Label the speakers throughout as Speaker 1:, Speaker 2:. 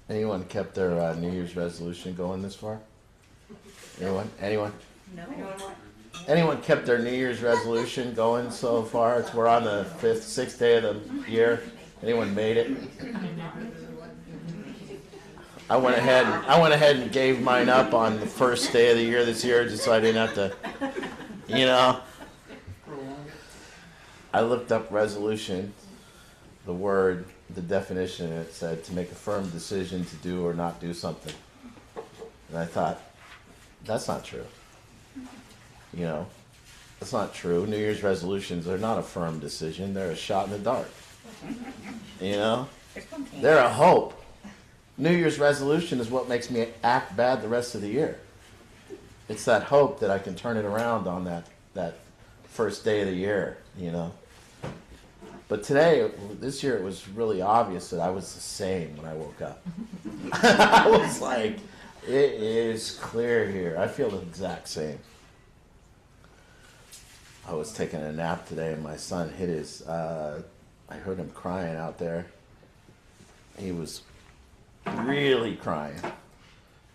Speaker 1: Anyone kept their New Year's resolution going this far? Anyone?
Speaker 2: No.
Speaker 1: Anyone kept their New Year's resolution going so far? We're on the sixth day of the year. Anyone made it? I went ahead and gave mine up on the first day of the year this year, just so I didn't have to, I looked up resolution, the word, the definition, and it said to make a firm decision to do or not do something. And I thought, that's not true. That's not true. New Year's resolutions are not a firm decision. They're a shot in the dark. They're a hope. New Year's resolution is what makes me act bad the rest of the year. It's that hope that I can turn it around on that first day of the year, But this year, it was really obvious that I was the same when I woke up. I was like, it is clear here. I feel the exact same. I was taking a nap today, and my son hit his, I heard him crying out there. He was really crying.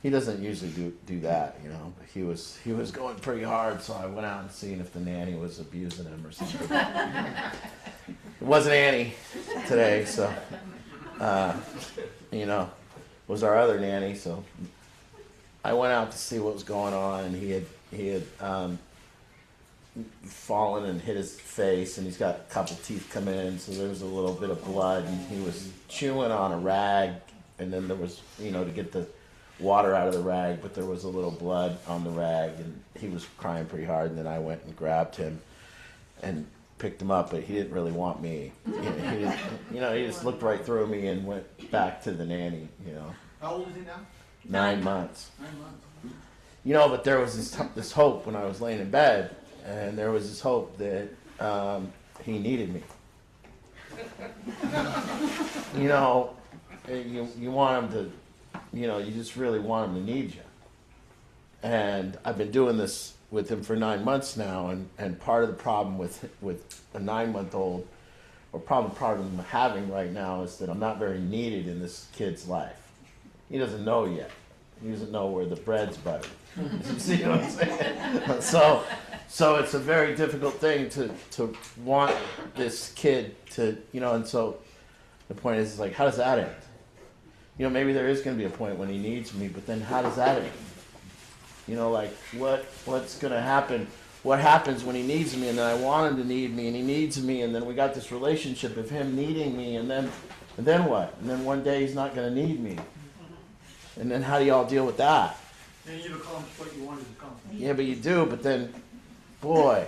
Speaker 1: He doesn't usually do that, but he was going pretty hard, so I went out and seen if the nanny was abusing him or something. It wasn't Annie today, so, it was our other nanny, so I went out to see what was going on, and he had fallen and hit his face, and he's got a couple teeth come in, so there was a little bit of blood, and he was chewing on a rag, and then there was, to get the water out of the rag, but there was a little blood on the rag, and he was crying pretty hard, and then I went and grabbed him and picked him up, but he didn't really want me. He just looked right through me and went back to the nanny,
Speaker 3: How old is he now?
Speaker 1: 9 months.
Speaker 3: 9 months.
Speaker 1: But there was this hope when I was laying in bed, and there was this hope that he needed me. You want him to, you just really want him to need you. And I've been doing this with him for 9 months now, and part of the problem with a 9-month-old, or problem I'm having right now, is that I'm not very needed in this kid's life. He doesn't know yet. He doesn't know where the bread's buttered. You see what I'm saying? So it's a very difficult thing to want this kid to, and so the point is like, how does that end? Maybe there is going to be a point when he needs me, but then how does that end? What's going to happen? What happens when he needs me, and then I want him to need me, and he needs me, and then we got this relationship of him needing me, and then what? And then one day he's not going to need me. And then how do y'all deal with that?
Speaker 3: And you accomplish what you wanted to accomplish.
Speaker 1: Yeah, but you do, but then, boy,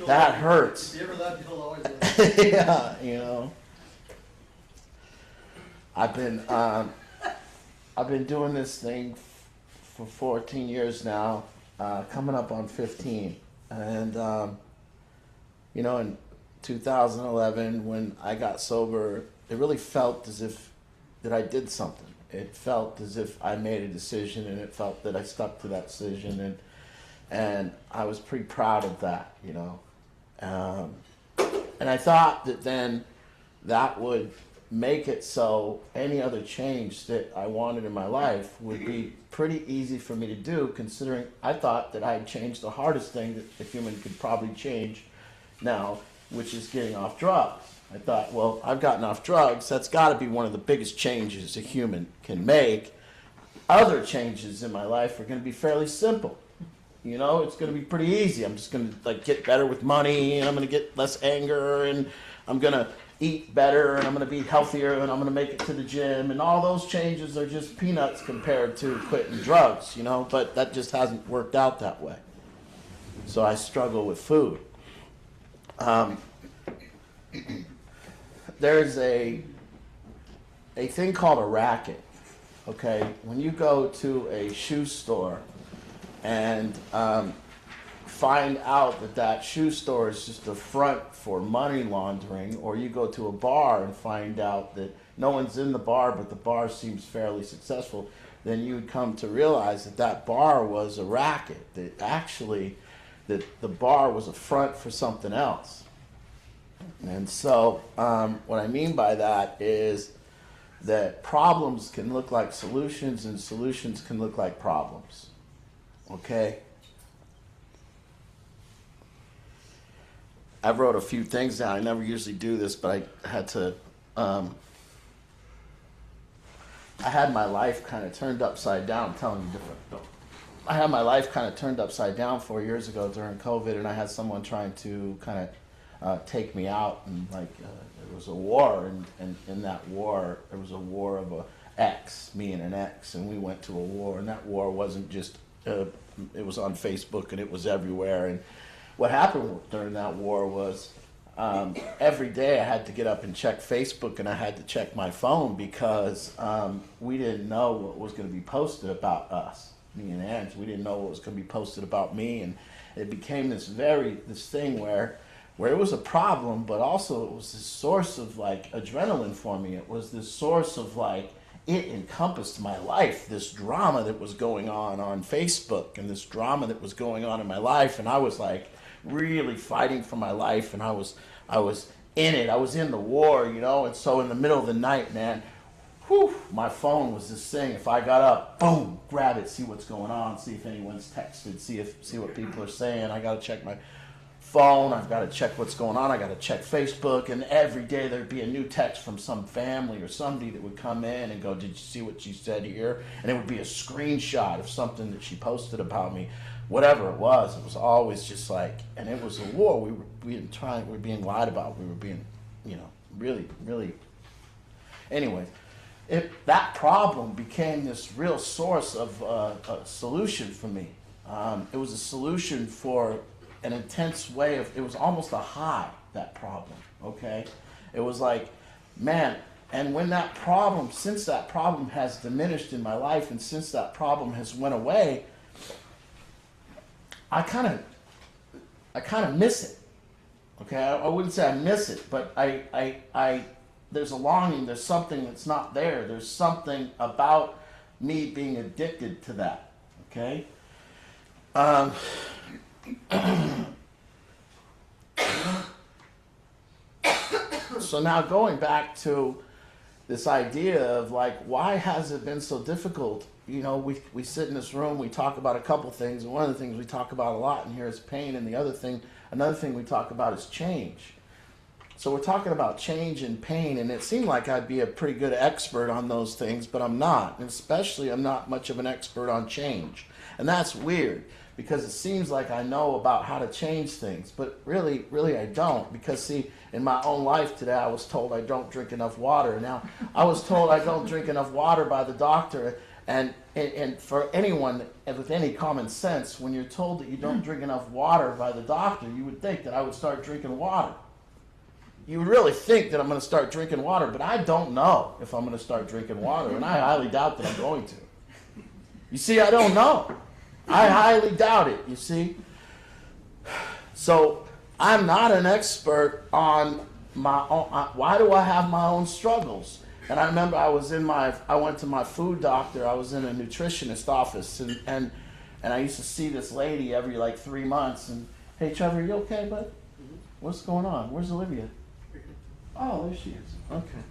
Speaker 1: that hurts.
Speaker 3: If you ever left, he'll always love you.
Speaker 1: Yeah, I've been doing this thing for 14 years now, coming up on 15. And, in 2011, when I got sober, it really felt as if that I did something. It felt as if I made a decision, and it felt that I stuck to that decision, and I was pretty proud of that, and I thought that then that would make it so any other change that I wanted in my life would be pretty easy for me to do, considering I thought that I had changed the hardest thing that a human could probably change now, which is getting off drugs. I thought, well, I've gotten off drugs. That's got to be one of the biggest changes a human can make. Other changes in my life are going to be fairly simple. It's going to be pretty easy. I'm just going to get better with money, and I'm going to get less anger, and I'm going to eat better, and I'm going to be healthier, and I'm going to make it to the gym. And all those changes are just peanuts compared to quitting drugs, but that just hasn't worked out that way. So I struggle with food. There's a thing called a racket, okay? When you go to a shoe store and find out that shoe store is just a front for money laundering, or you go to a bar and find out that no one's in the bar but the bar seems fairly successful, then you would come to realize that bar was a racket, that actually that the bar was a front for something else. And so what I mean by that is that problems can look like solutions and solutions can look like problems. Okay? I wrote a few things down. I never usually do this, but I had to. I had my life kind of turned upside down. I'm telling you different. I had my life kind of turned upside down 4 years ago during COVID, and I had someone trying to kind of take me out, and like there was a war, and in that war there was a war of a ex, me and an ex, and we went to a war, and that war wasn't just it was on Facebook and it was everywhere. And what happened during that war was every day I had to get up and check Facebook, and I had to check my phone because we didn't know what was going to be posted about us, me and Ange. We didn't know what was going to be posted about me, and it became this thing where it was a problem, but also it was this source of like adrenaline for me. It was this source of like, it encompassed my life, this drama that was going on Facebook, and this drama that was going on in my life, and I was like really fighting for my life, and I was in it. I was in the war, you know. And so in the middle of the night, man, my phone was this thing. If I got up, boom, grab it, see what's going on, see if anyone's texted, see what people are saying. I got to check my phone. I've got to check what's going on. I got to check Facebook, and every day there'd be a new text from some family or somebody that would come in and go, "Did you see what she said here?" And it would be a screenshot of something that she posted about me. Whatever it was always just like, and it was a war. We were being lied about. We were being, really, really. Anyways, that problem became this real source of a solution for me. It was a solution for an intense way of, it was almost a high, that problem, okay? It was like, man, and since that problem has diminished in my life, and since that problem has went away, I kind of miss it. Okay, I wouldn't say I miss it, but I there's a longing. There's something that's not there. There's something about me being addicted to that. Okay. So now going back to this idea of like, why has it been so difficult? You know, we sit in this room, we talk about a couple things, and one of the things we talk about a lot in here is pain, and another thing we talk about is change. So we're talking about change and pain, and it seemed like I'd be a pretty good expert on those things, but I'm not. And especially I'm not much of an expert on change. And that's weird, because it seems like I know about how to change things, but really, really I don't. Because see, in my own life today, I was told I don't drink enough water. Now, I was told I don't drink enough water by the doctor. And for anyone with any common sense, when you're told that you don't drink enough water by the doctor, you would think that I would start drinking water. You would really think that I'm going to start drinking water, but I don't know if I'm going to start drinking water, and I highly doubt that I'm going to. You see, I don't know. I highly doubt it, you see. So I'm not an expert on my own. Why do I have my own struggles? And I remember I went to my food doctor. I was in a nutritionist office, and I used to see this lady every like 3 months. And, "Hey, Trevor, you okay, bud? What's going on? Where's Olivia?" "Oh, there she is." "Okay.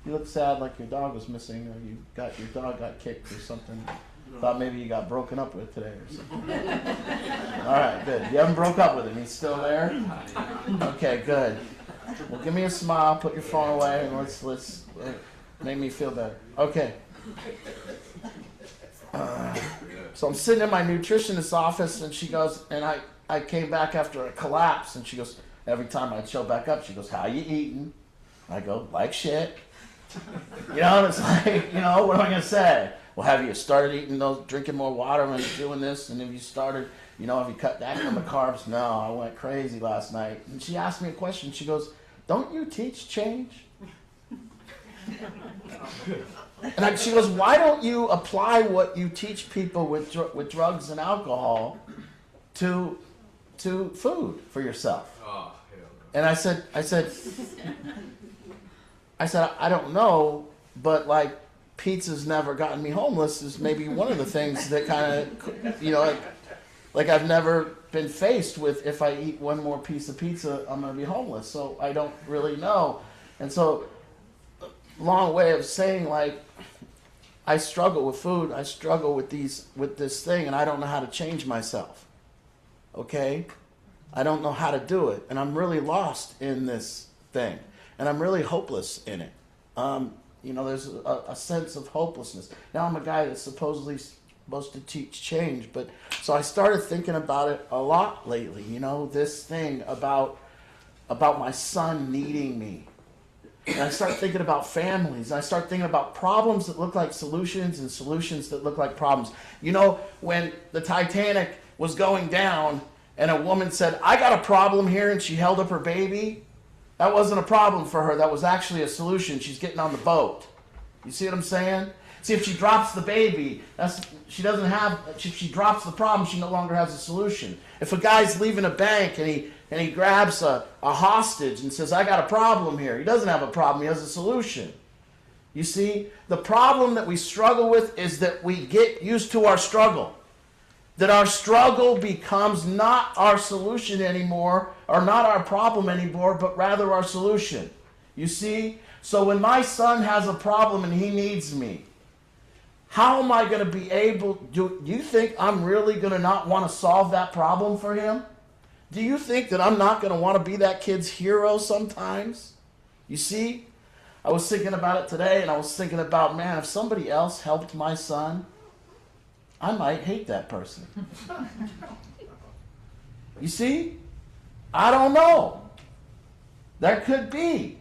Speaker 1: You look sad, like your dog was missing, or your dog got kicked or something. Thought maybe you got broken up with today or something." "All right, good. You haven't broke up with him. He's still there?" "Okay, good. Well, give me a smile. Put your phone away, and let's make me feel better." "Okay." So I'm sitting in my nutritionist's office, and she goes, and I came back after a collapse, and she goes, every time I'd show back up, she goes, "How you eating?" I go, "Like shit." And it's like, what am I going to say? "Well, have you started drinking more water and doing this? And have you started, have you cut back on the carbs?" "No, I went crazy last night." And she asked me a question. She goes, "Don't you teach change?" And she goes, "Why don't you apply what you teach people with drugs and alcohol to food for yourself?"
Speaker 2: Oh, hell no.
Speaker 1: And I said, "I don't know, but like pizza's never gotten me homeless is maybe one of the things that kind of, like I've never been faced with, if I eat one more piece of pizza, I'm going to be homeless. So I don't really know." And so long way of saying, like, I struggle with food, I struggle with this thing, and I don't know how to change myself. Okay? I don't know how to do it, and I'm really lost in this thing, and I'm really hopeless in it. There's a sense of hopelessness. Now I'm a guy that's supposedly supposed to teach change, but so I started thinking about it a lot lately. This thing about my son needing me. And I start thinking about families. I start thinking about problems that look like solutions and solutions that look like problems. When the Titanic was going down and a woman said, I got a problem here, and she held up her baby, that wasn't a problem for her. That was actually a solution. She's getting on the boat. You see what I'm saying? See, if she drops the baby, if she drops the problem, she no longer has a solution. If a guy's leaving a bank and he grabs a hostage and says, I got a problem here, he doesn't have a problem, he has a solution. You see, the problem that we struggle with is that we get used to our struggle. That our struggle becomes not our solution anymore, or not our problem anymore, but rather our solution. You see? So when my son has a problem and he needs me, how am I going to be able, do you think I'm really going to not want to solve that problem for him? Do you think that I'm not going to want to be that kid's hero sometimes? You see? I was thinking about it today, and I was thinking about, man, if somebody else helped my son, I might hate that person. You see? I don't know. There could be.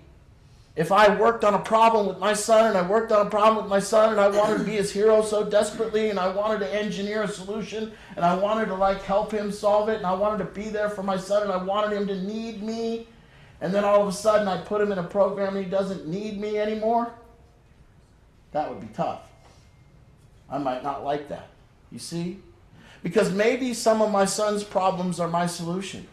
Speaker 1: If I worked on a problem with my son, and I worked on a problem with my son, and I wanted to be his hero so desperately, and I wanted to engineer a solution, and I wanted to help him solve it, and I wanted to be there for my son, and I wanted him to need me, and then all of a sudden I put him in a program and he doesn't need me anymore, that would be tough. I might not like that. You see? Because maybe some of my son's problems are my solution.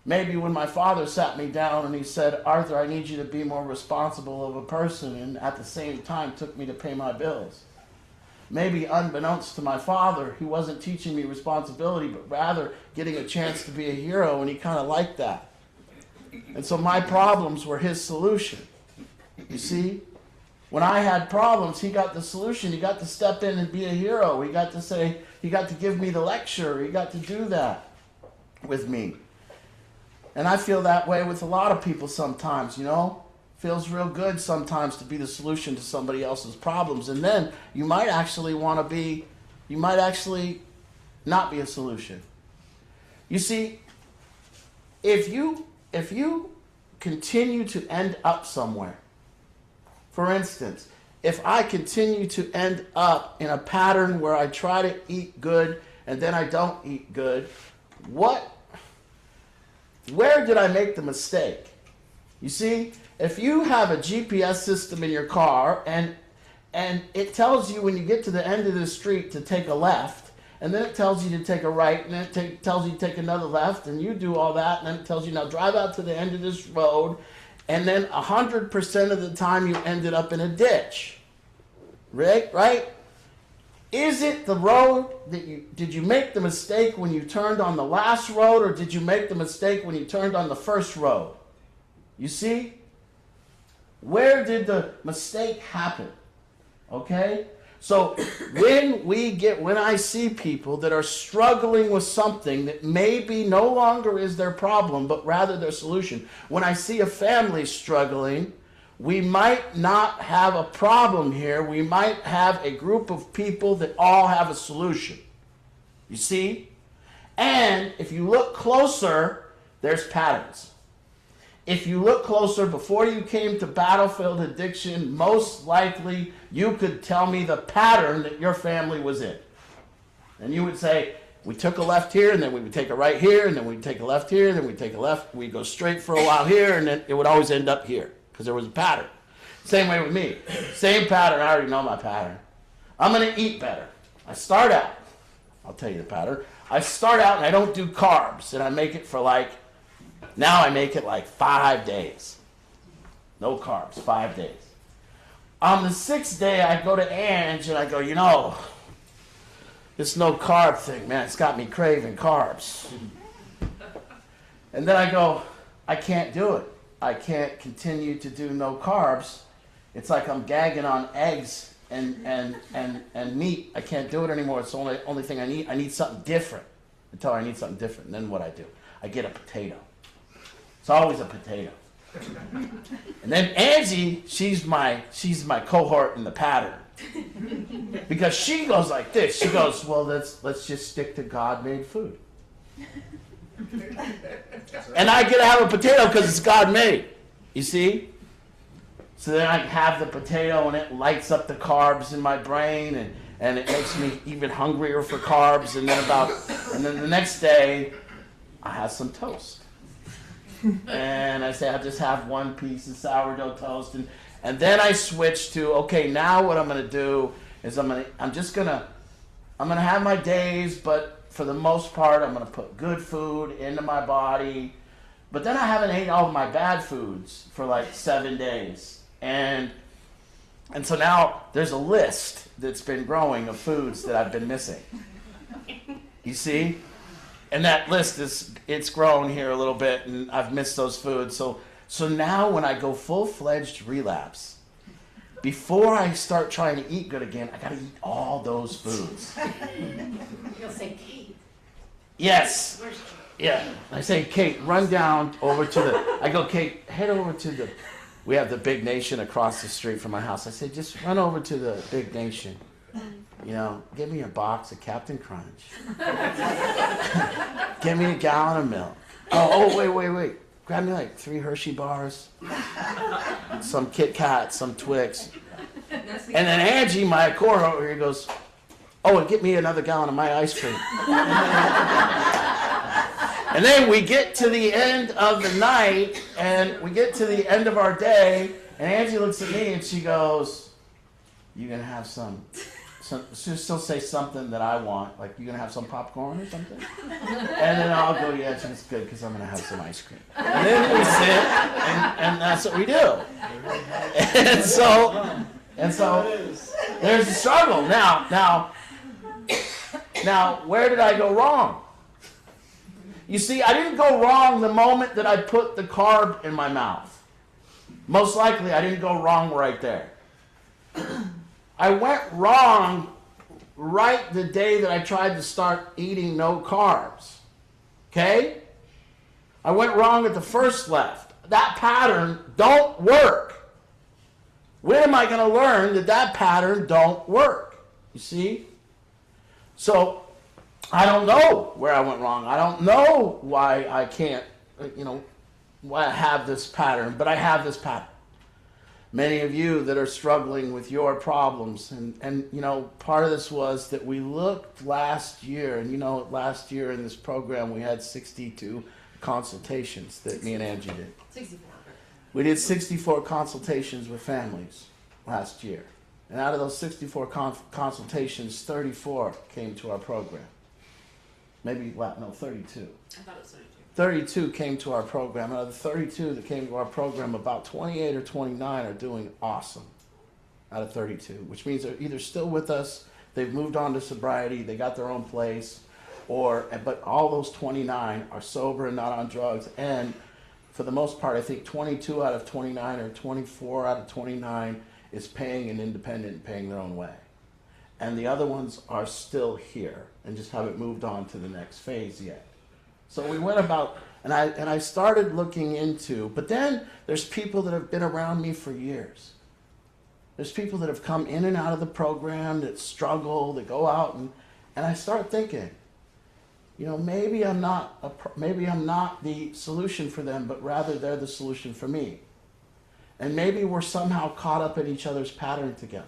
Speaker 1: Maybe when my father sat me down and he said, Arthur, I need you to be more responsible of a person, and at the same time took me to pay my bills. Maybe unbeknownst to my father, he wasn't teaching me responsibility, but rather getting a chance to be a hero, and he kind of liked that. And so my problems were his solution. You see? When I had problems, he got the solution. He got to step in and be a hero. He got to give me the lecture. He got to do that with me. And I feel that way with a lot of people sometimes, Feels real good sometimes to be the solution to somebody else's problems. And then you might actually not be a solution. You see, if you continue to end up somewhere, for instance, if I continue to end up in a pattern where I try to eat good and then I don't eat good, where did I make the mistake? You see, if you have a GPS system in your car and it tells you when you get to the end of the street to take a left, and then it tells you to take a right, and then it tells you to take another left, and you do all that, and then it tells you now drive out to the end of this road, and then 100% of the time you ended up in a ditch. Right? Is it the road did you make the mistake when you turned on the last road, or did you make the mistake when you turned on the first road? You see? Where did the mistake happen? Okay? So when I see people that are struggling with something that maybe no longer is their problem, but rather their solution, when I see a family struggling, we might not have a problem here. We might have a group of people that all have a solution. You see? And if you look closer, there's patterns. If you look closer, before you came to battlefield addiction, most likely you could tell me the pattern that your family was in. And you would say, we took a left here, and then we would take a right here, and then we'd take a left here, and then we'd take a left. We'd go straight for a while here, and then it would always end up here, because there was a pattern. Same way with me. Same pattern. I already know my pattern. I'm going to eat better. I start out. I'll tell you the pattern. I start out, and I don't do carbs, and I make it for now I make it 5 days. No carbs, 5 days. On the 6th day, I go to Ange and I go, this no carb thing, man, it's got me craving carbs. And then I go, I can't do it. I can't continue to do no carbs, it's like I'm gagging on eggs and meat. I can't do it anymore. It's the only thing I need. I need something different. Until I need something different. And then what I do? I get a potato. It's always a potato. And then Angie, she's my cohort in the pattern. Because she goes like this. She goes, well, let's just stick to God-made food. And I get to have a potato because it's God-made. You see? So then I have the potato and it lights up the carbs in my brain and it makes me even hungrier for carbs. And then the next day, I have some toast. And I say I'll just have one piece of sourdough toast. And then I switch to, okay, now what I'm going to do is I'm going to have my days, but for the most part, I'm going to put good food into my body. But then I haven't eaten all of my bad foods for like 7 days. And so now there's a list that's been growing of foods that I've been missing. You see? And that list it's grown here a little bit, and I've missed those foods. So now when I go full-fledged relapse, before I start trying to eat good again, I got to eat all those foods.
Speaker 2: You'll say, Kate.
Speaker 1: Yes. Yeah. I say, Kate, run down over to I go, Kate, head over to we have the Big Nation across the street from my house. I said, just run over to the Big Nation. You know, give me a box of Captain Crunch. Give me a gallon of milk. Oh, wait. Grab me like 3 Hershey bars, some Kit Kats, some Twix. And then Angie, my core over here, goes, oh, and get me another gallon of my ice cream. And then we get to the end of the night, and we get to the end of our day, and Angie looks at me and she goes, you gonna have some she'll still say something that I want, like, you gonna have some popcorn or something? And then I'll go, yeah, it's good, because I'm gonna have some ice cream. And then we sit, and that's what we do. And so there's a struggle. Now, where did I go wrong? You see, I didn't go wrong the moment that I put the carb in my mouth. Most likely, I didn't go wrong right there. I went wrong right the day that I tried to start eating no carbs. Okay? I went wrong at the first left. That pattern don't work. When am I going to learn that pattern don't work? You see? So, I don't know where I went wrong. I don't know why I can't, why I have this pattern, but I have this pattern. Many of you that are struggling with your problems, and part of this was that we looked last year, and last year in this program we had 62 consultations that 64. Me and Angie did.
Speaker 2: 64.
Speaker 1: We did 64 consultations with families last year. And out of those 64 consultations, 34 came to our program. 32.
Speaker 2: I thought it was 32.
Speaker 1: 32 came to our program. Out of the 32 that came to our program, about 28 or 29 are doing awesome out of 32, which means they're either still with us, they've moved on to sobriety, they got their own place, but all those 29 are sober and not on drugs. And for the most part, I think 22 out of 29 or 24 out of 29 is paying an independent and paying their own way. And the other ones are still here and just haven't moved on to the next phase yet. So we went about, and I started looking into, but then there's people that have been around me for years. There's people that have come in and out of the program that struggle, that go out, and I start thinking, maybe I'm not the solution for them, but rather they're the solution for me. And maybe we're somehow caught up in each other's pattern together.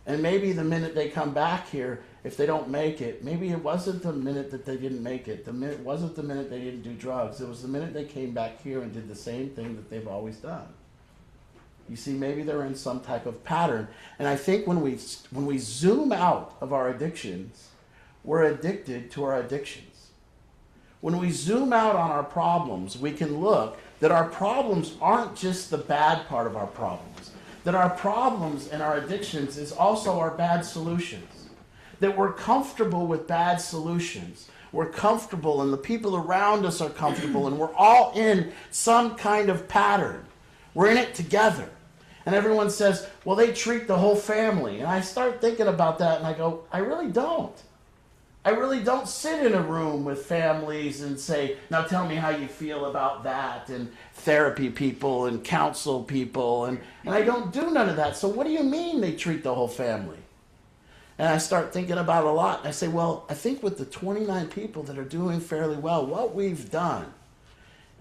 Speaker 1: And maybe the minute they come back here, if they don't make it, maybe it wasn't the minute that they didn't make it. It wasn't the minute they didn't do drugs. It was the minute they came back here and did the same thing that they've always done. You see, maybe they're in some type of pattern. And I think when we zoom out of our addictions, we're addicted to our addictions. When we zoom out on our problems, we can look that our problems aren't just the bad part of our problems. That our problems and our addictions is also our bad solutions. that we're comfortable with bad solutions. We're comfortable and the people around us are comfortable and we're all in some kind of pattern. We're in it together. And everyone says, well, they treat the whole family. And I start thinking about that and I go, I really don't. I really don't sit in a room with families and say, now tell me how you feel about that, and therapy people and counsel people. And I don't do none of that. So what do you mean they treat the whole family? And I start thinking about it a lot. And I say, well, I think with the 29 people that are doing fairly well, what we've done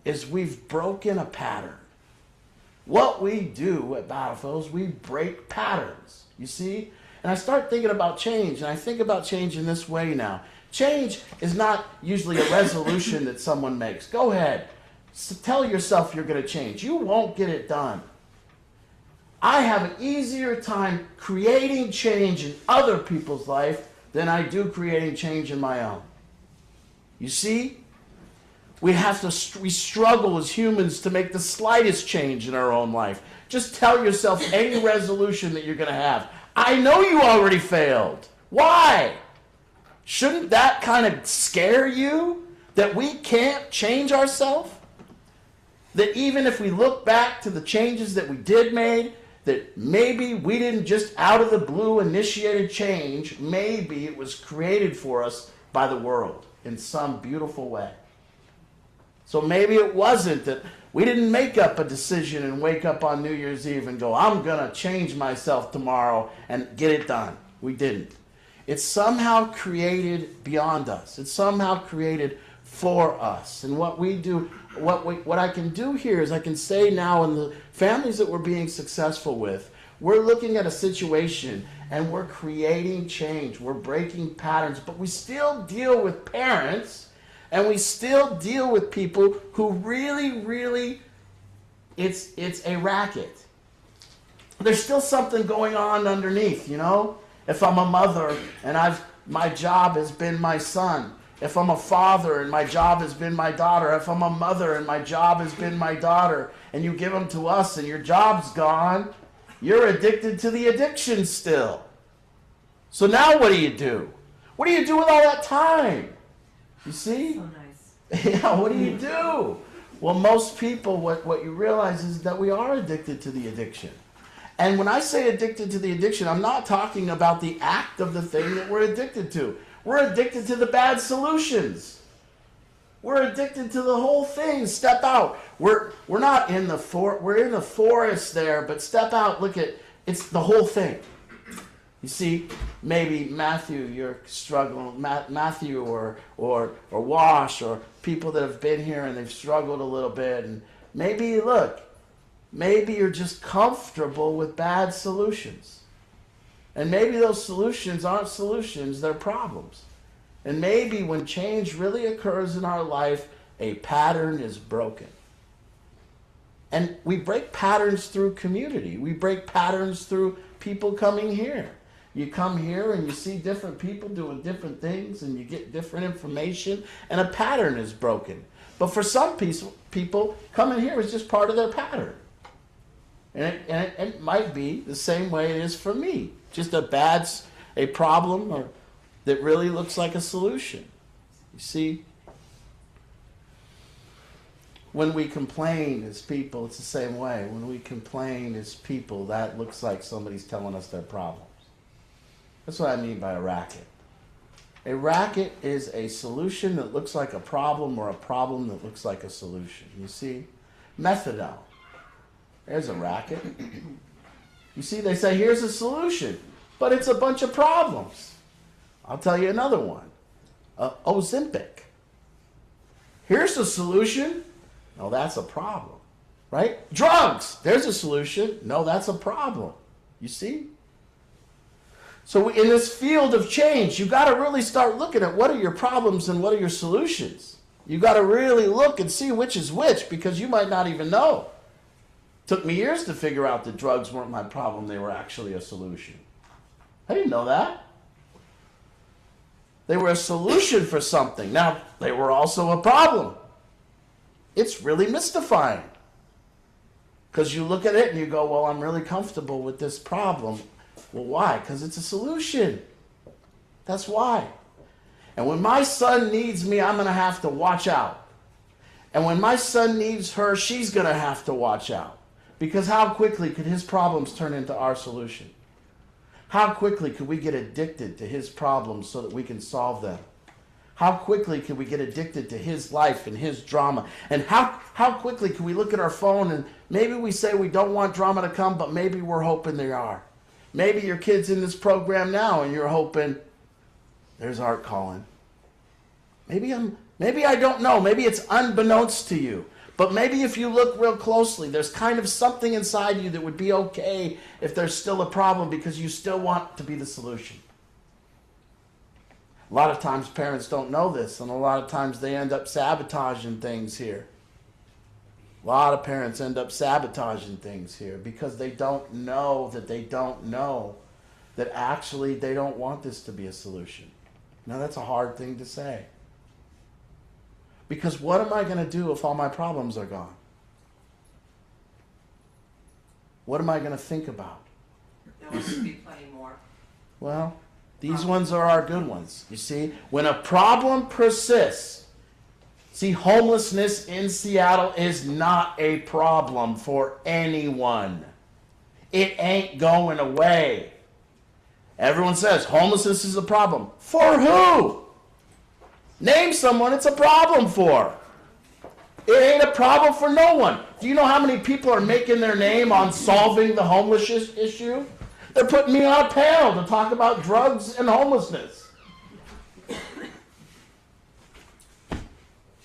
Speaker 1: is we've broken a pattern. What we do at Battlefield is we break patterns, you see? And I start thinking about change, and I think about change in this way now. Change is not usually a resolution that someone makes. Go ahead. Tell yourself you're going to change. You won't get it done. I have an easier time creating change in other people's life than I do creating change in my own. You see? We struggle as humans to make the slightest change in our own life. Just tell yourself any resolution that you're going to have. I know you already failed. Why? Shouldn't that kind of scare you? That we can't change ourselves? That even if we look back to the changes that we did make, that maybe we didn't just out of the blue initiated change, maybe it was created for us by the world in some beautiful way. So maybe it wasn't that we didn't make up a decision and wake up on New Year's Eve and go, I'm going to change myself tomorrow and get it done. We didn't. It's somehow created beyond us. It's somehow created for us. And what we do, what I can do here is I can say now in the families that we're being successful with, we're looking at a situation and we're creating change. We're breaking patterns, but we still deal with parents. And we still deal with people who really, it's a racket. There's still something going on underneath, you know? If I'm a mother and my job has been my son. If I'm a father and my job has been my daughter. If I'm a mother and my job has been my daughter. And you give them to us and your job's gone, you're addicted to the addiction still. So now what do? What do you do with all that time? You see?
Speaker 2: So nice.
Speaker 1: Yeah, what do? Well, most people, what you realize is that we are addicted to the addiction. And when I say addicted to the addiction, I'm not talking about the act of the thing that we're addicted to. We're addicted to the bad solutions. We're addicted to the whole thing. Step out. We're not in the we're in the forest there, but step out. Look at it's the whole thing. You see, maybe Matthew, you're struggling, Matthew or Wash or people that have been here and they've struggled a little bit. And maybe you're just comfortable with bad solutions. And maybe those solutions aren't solutions, they're problems. And maybe when change really occurs in our life, a pattern is broken. And we break patterns through community. We break patterns through people coming here. You come here and you see different people doing different things and you get different information and a pattern is broken. But for some people, coming here is just part of their pattern. And it might be the same way it is for me. Just a problem or that really looks like a solution. You see? When we complain as people, it's the same way. When we complain as people, that looks like somebody's telling us their problems. That's what I mean by a racket. A racket is a solution that looks like a problem or a problem that looks like a solution. You see? Methadone. There's a racket. You see, they say, here's a solution, but it's a bunch of problems. I'll tell you another one. Ozempic. Here's the solution. No, that's a problem. Right? Drugs. There's a solution. No, that's a problem. You see? So in this field of change, you got to really start looking at what are your problems and what are your solutions. You got to really look and see which is which because you might not even know. Took me years to figure out that drugs weren't my problem. They were actually a solution. I didn't know that. They were a solution for something. Now, they were also a problem. It's really mystifying. Because you look at it and you go, well, I'm really comfortable with this problem. Well, why? Because it's a solution. That's why. And when my son needs me, I'm going to have to watch out. And when my son needs her, she's going to have to watch out. Because how quickly could his problems turn into our solution? How quickly could we get addicted to his problems so that we can solve them? How quickly could we get addicted to his life and his drama? And how quickly can we look at our phone and maybe we say we don't want drama to come, but maybe we're hoping they are. Maybe your kid's in this program now and you're hoping, there's Art calling. Maybe I don't know. Maybe it's unbeknownst to you. But maybe if you look real closely, there's kind of something inside you that would be okay if there's still a problem because you still want to be the solution. A lot of times parents don't know this, and a lot of times they end up sabotaging things here. A lot of parents end up sabotaging things here because they don't know that actually they don't want this to be a solution. Now that's a hard thing to say. Because what am I going to do if all my problems are gone? What am I going to think about?
Speaker 4: There will be plenty more.
Speaker 1: Well, these ones are our good ones. You see, when a problem persists, see, homelessness in Seattle is not a problem for anyone. It ain't going away. Everyone says homelessness is a problem. For who? Name someone it's a problem for. It ain't a problem for no one. Do you know how many people are making their name on solving the homeless issue? They're putting me on a panel to talk about drugs and homelessness.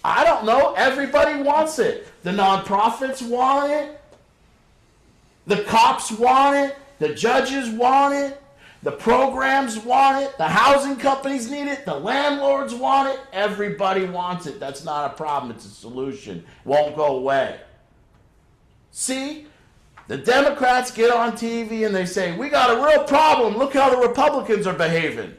Speaker 1: I don't know. Everybody wants it. The nonprofits want it. The cops want it. The judges want it. The programs want it. The housing companies need it. The landlords want it. Everybody wants it. That's not a problem. It's a solution. Won't go away. See? The Democrats get on TV and they say, we got a real problem. Look how the Republicans are behaving.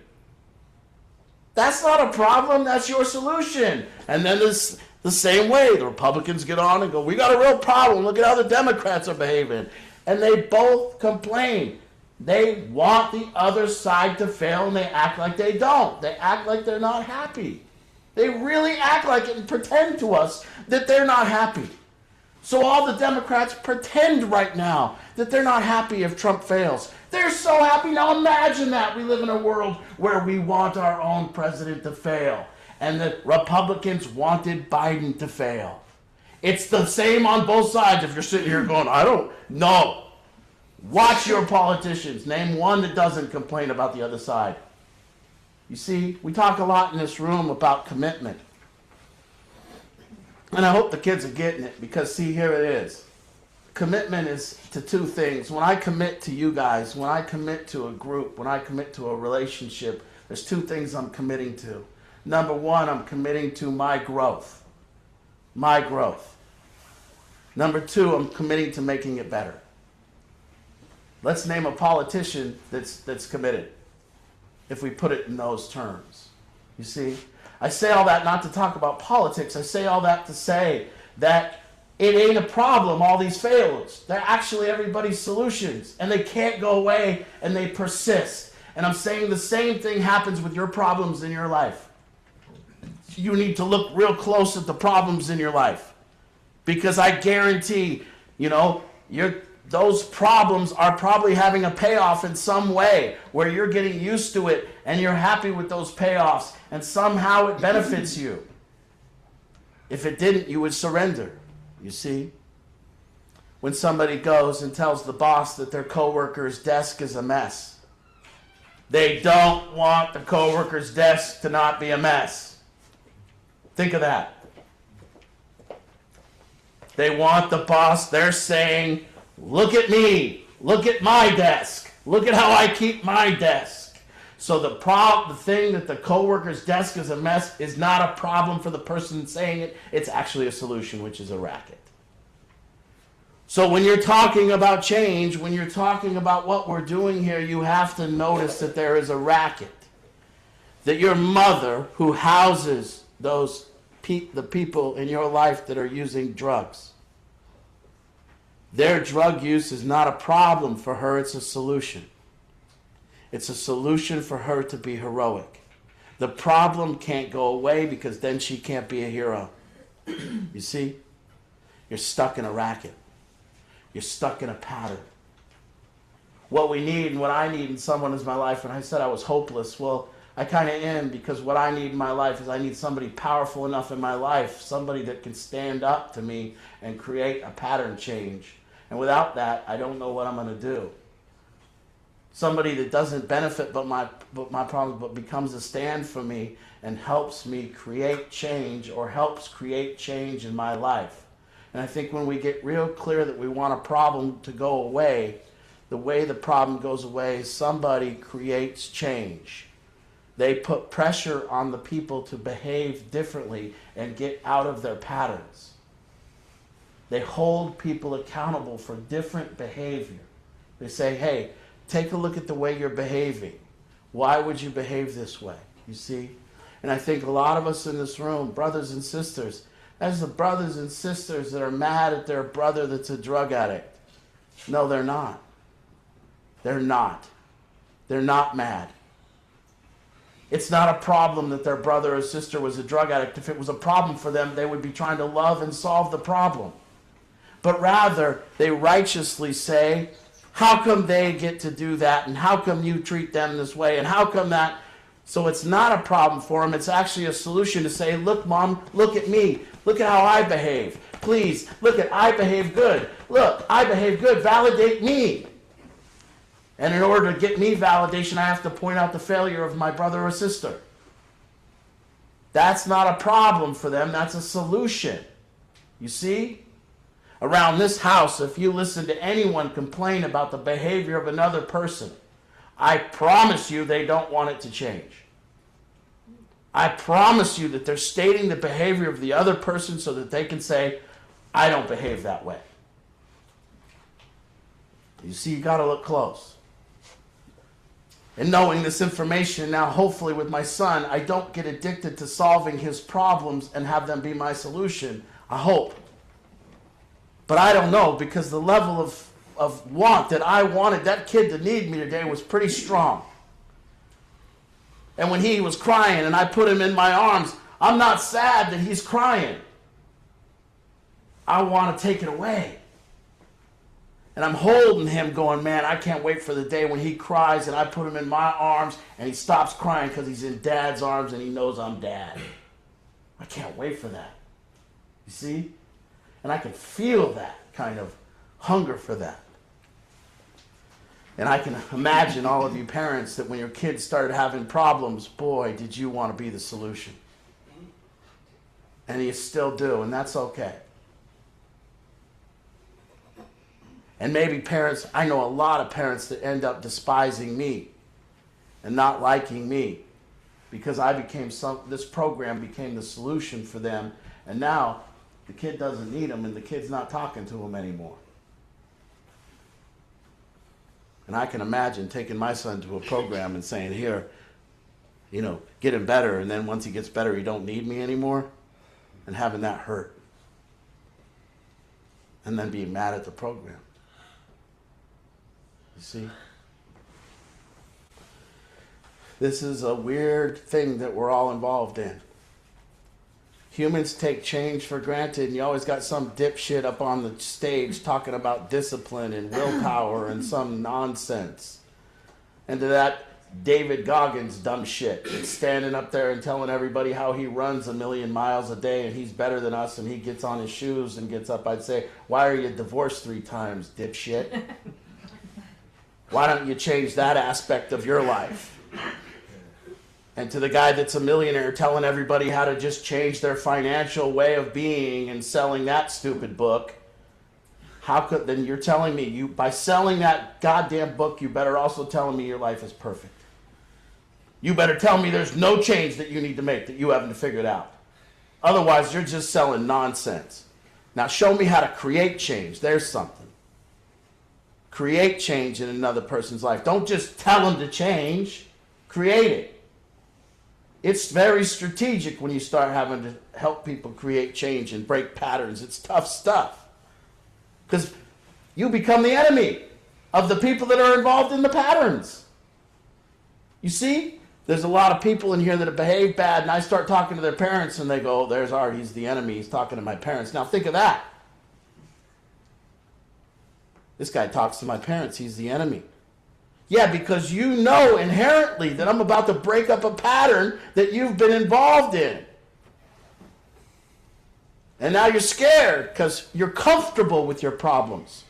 Speaker 1: That's not a problem. That's your solution. And then the same way, the Republicans get on and go, we got a real problem. Look at how the Democrats are behaving. And they both complain. They want the other side to fail and they act like they don't. They act like they're not happy. They really act like it and pretend to us that they're not happy. So all the Democrats pretend right now that they're not happy if Trump fails. They're so happy. Now imagine that. We live in a world where we want our own president to fail. And the Republicans wanted Biden to fail. It's the same on both sides. If you're sitting here going, I don't know. Watch your politicians. Name one that doesn't complain about the other side. You see, we talk a lot in this room about commitment. And I hope the kids are getting it because, see, here it is. Commitment is to two things. When I commit to you guys, when I commit to a group, when I commit to a relationship, there's two things I'm committing to. Number one, I'm committing to my growth. My growth. Number two, I'm committing to making it better. Let's name a politician that's committed, if we put it in those terms. You see? I say all that not to talk about politics. I say all that to say that it ain't a problem, all these failures. They're actually everybody's solutions. And they can't go away, and they persist. And I'm saying the same thing happens with your problems in your life. You need to look real close at the problems in your life. Because I guarantee, those problems are probably having a payoff in some way where you're getting used to it and you're happy with those payoffs and somehow it benefits you. If it didn't, you would surrender, you see? When somebody goes and tells the boss that their coworker's desk is a mess, they don't want the coworker's desk to not be a mess. Think of that. They want the boss, they're saying, look at me. Look at my desk. Look at how I keep my desk. So the thing that the coworker's desk is a mess is not a problem for the person saying it. It's actually a solution, which is a racket. So when you're talking about change, when you're talking about what we're doing here, you have to notice that there is a racket. That your mother, who houses the people in your life that are using drugs, their drug use is not a problem for her, it's a solution. It's a solution for her to be heroic. The problem can't go away because then she can't be a hero. You see? You're stuck in a racket. You're stuck in a pattern. What we need and what I need in someone is my life. And I said I was hopeless. Well, I kind of am, because what I need in my life is I need somebody powerful enough in my life, somebody that can stand up to me and create a pattern change. And without that, I don't know what I'm going to do. Somebody that doesn't benefit but my problems, but becomes a stand for me and helps me create change, or helps create change in my life. And I think when we get real clear that we want a problem to go away, the way the problem goes away is somebody creates change. They put pressure on the people to behave differently and get out of their patterns. They hold people accountable for different behavior. They say, hey, take a look at the way you're behaving. Why would you behave this way? You see? And I think a lot of us in this room, brothers and sisters, as the brothers and sisters that are mad at their brother that's a drug addict. No, they're not. They're not. They're not mad. It's not a problem that their brother or sister was a drug addict. If it was a problem for them, they would be trying to love and solve the problem. But rather, they righteously say, how come they get to do that? And how come you treat them this way? And how come that? So it's not a problem for them. It's actually a solution to say, look, Mom, look at me. Look at how I behave. Please, look at I behave good. Look, I behave good. Validate me. And in order to get me validation, I have to point out the failure of my brother or sister. That's not a problem for them. That's a solution. You see? Around this house, if you listen to anyone complain about the behavior of another person, I promise you they don't want it to change. I promise you that they're stating the behavior of the other person so that they can say, I don't behave that way. You see, you got to look close. And knowing this information now, hopefully with my son, I don't get addicted to solving his problems and have them be my solution. I hope. But I don't know, because the level of want that I wanted that kid to need me today was pretty strong. And when he was crying and I put him in my arms, I'm not sad that he's crying. I want to take it away. And I'm holding him going, man, I can't wait for the day when he cries and I put him in my arms and he stops crying because he's in Dad's arms and he knows I'm Dad. I can't wait for that. You see? And I can feel that kind of hunger for that. And I can imagine all of you parents that when your kids started having problems, boy, did you want to be the solution. And you still do, and that's okay. And maybe parents, I know a lot of parents that end up despising me and not liking me because this program became the solution for them. And now the kid doesn't need them and the kid's not talking to him anymore. And I can imagine taking my son to a program and saying, here, get him better. And then once he gets better, he don't need me anymore. And having that hurt. And then being mad at the program. You see? This is a weird thing that we're all involved in. Humans take change for granted, and you always got some dipshit up on the stage talking about discipline and willpower and some nonsense. And to that David Goggins dumb shit, that's standing up there and telling everybody how he runs 1,000,000 miles a day and he's better than us and he gets on his shoes and gets up. I'd say, why are you divorced 3 times, dipshit? Why don't you change that aspect of your life? And to the guy that's a millionaire telling everybody how to just change their financial way of being and selling that stupid book, then you're telling me, by selling that goddamn book, you better also tell me your life is perfect. You better tell me there's no change that you need to make that you haven't figured out. Otherwise, you're just selling nonsense. Now show me how to create change. There's something. Create change in another person's life. Don't just tell them to change. Create it. It's very strategic when you start having to help people create change and break patterns. It's tough stuff. Because you become the enemy of the people that are involved in the patterns. You see, there's a lot of people in here that have behaved bad, and I start talking to their parents, and they go, oh, there's Art, he's the enemy, he's talking to my parents. Now think of that. This guy talks to my parents, he's the enemy. Yeah, because you know inherently that I'm about to break up a pattern that you've been involved in. And now you're scared because you're comfortable with your problems.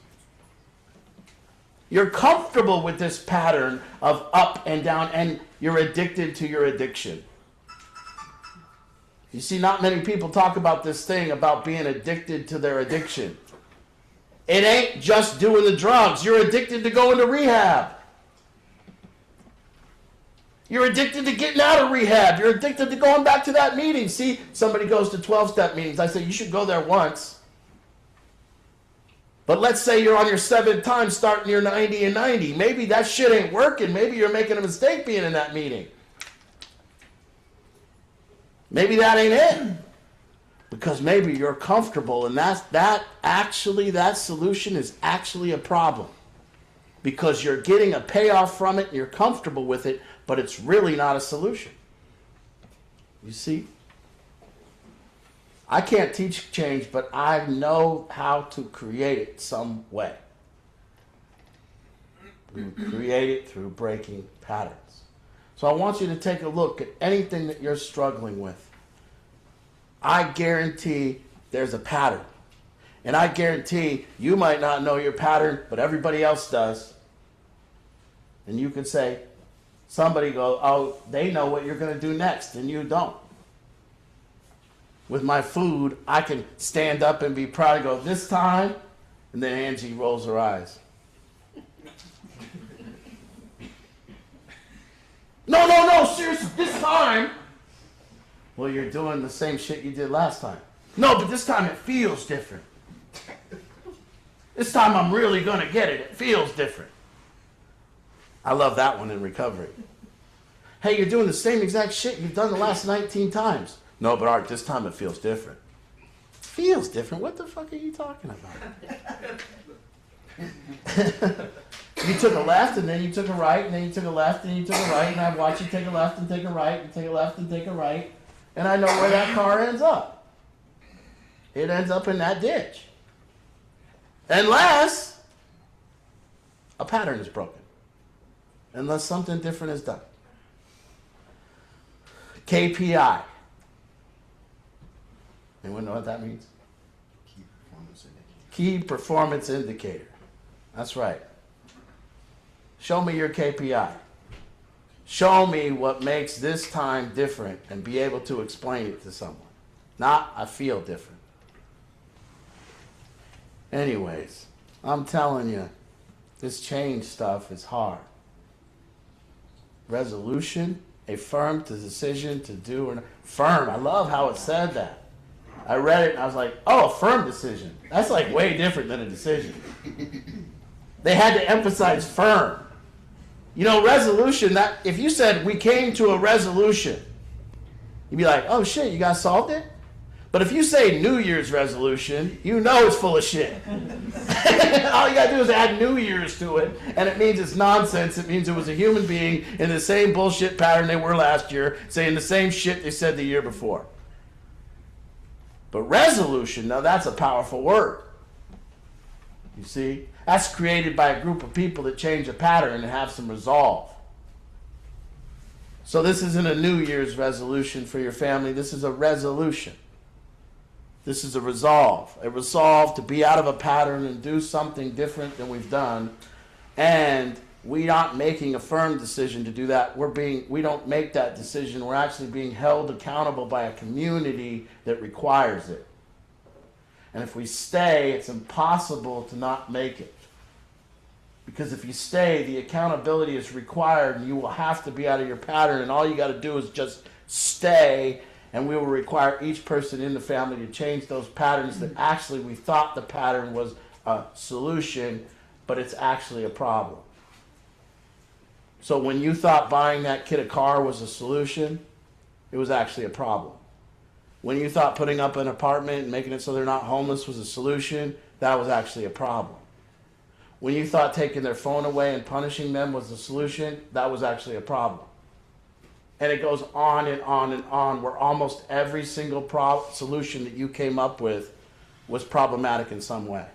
Speaker 1: You're comfortable with this pattern of up and down, and you're addicted to your addiction. You see, not many people talk about this thing about being addicted to their addiction. It ain't just doing the drugs. You're addicted to going to rehab. You're addicted to getting out of rehab. You're addicted to going back to that meeting. See, somebody goes to 12-step meetings. I say, you should go there once. But let's say you're on your 7th time starting your 90 and 90. Maybe that shit ain't working. Maybe you're making a mistake being in that meeting. Maybe that ain't it. Because maybe you're comfortable, and that solution is actually a problem. Because you're getting a payoff from it, and you're comfortable with it, but it's really not a solution. You see? I can't teach change, but I know how to create it some way. We create it through breaking patterns. So I want you to take a look at anything that you're struggling with. I guarantee there's a pattern. And I guarantee you might not know your pattern, but everybody else does. And you can say, somebody go, oh, they know what you're going to do next, and you don't. With my food, I can stand up and be proud and go, this time, and then Angie rolls her eyes. No, seriously, this time. Well, you're doing the same shit you did last time. No, but this time it feels different. This time I'm really going to get it. It feels different. I love that one in recovery. Hey, you're doing the same exact shit you've done the last 19 times. No, but Art, this time it feels different. Feels different? What the fuck are you talking about? You took a left, and then you took a right, and then you took a left, and you took a right, and I've watched you take a left and take a right, and take a left and take a right, and I know where that car ends up. It ends up in that ditch. Unless a pattern is broken. Unless something different is done. KPI. Anyone know what that means? Key performance indicator. That's right. Show me your KPI. Show me what makes this time different and be able to explain it to someone. Not, I feel different. Anyways, I'm telling you, this change stuff is hard. Resolution, a firm decision to do or not. Firm, I love how it said that. I read it and I was like, oh, a firm decision. That's like way different than a decision. They had to emphasize firm. You know, resolution, that if you said we came to a resolution, you'd be like, oh shit, you guys solved it? But if you say New Year's resolution, you know it's full of shit. All you gotta do is add New Year's to it, and it means it's nonsense. It means it was a human being in the same bullshit pattern they were last year, saying the same shit they said the year before. But resolution, now that's a powerful word. You see? That's created by a group of people that change a pattern and have some resolve. So this isn't a New Year's resolution for your family. This is a resolution. This is a resolve to be out of a pattern and do something different than we've done. And we're not making a firm decision to do that. We don't make that decision. We're actually being held accountable by a community that requires it. And if we stay, it's impossible to not make it. Because if you stay, the accountability is required, and you will have to be out of your pattern, and all you got to do is just stay, and we will require each person in the family to change those patterns that actually we thought the pattern was a solution, but it's actually a problem. So when you thought buying that kid a car was a solution, it was actually a problem. When you thought putting up an apartment and making it so they're not homeless was a solution, that was actually a problem. When you thought taking their phone away and punishing them was the solution, that was actually a problem. And it goes on and on and on, where almost every single solution that you came up with was problematic in some way.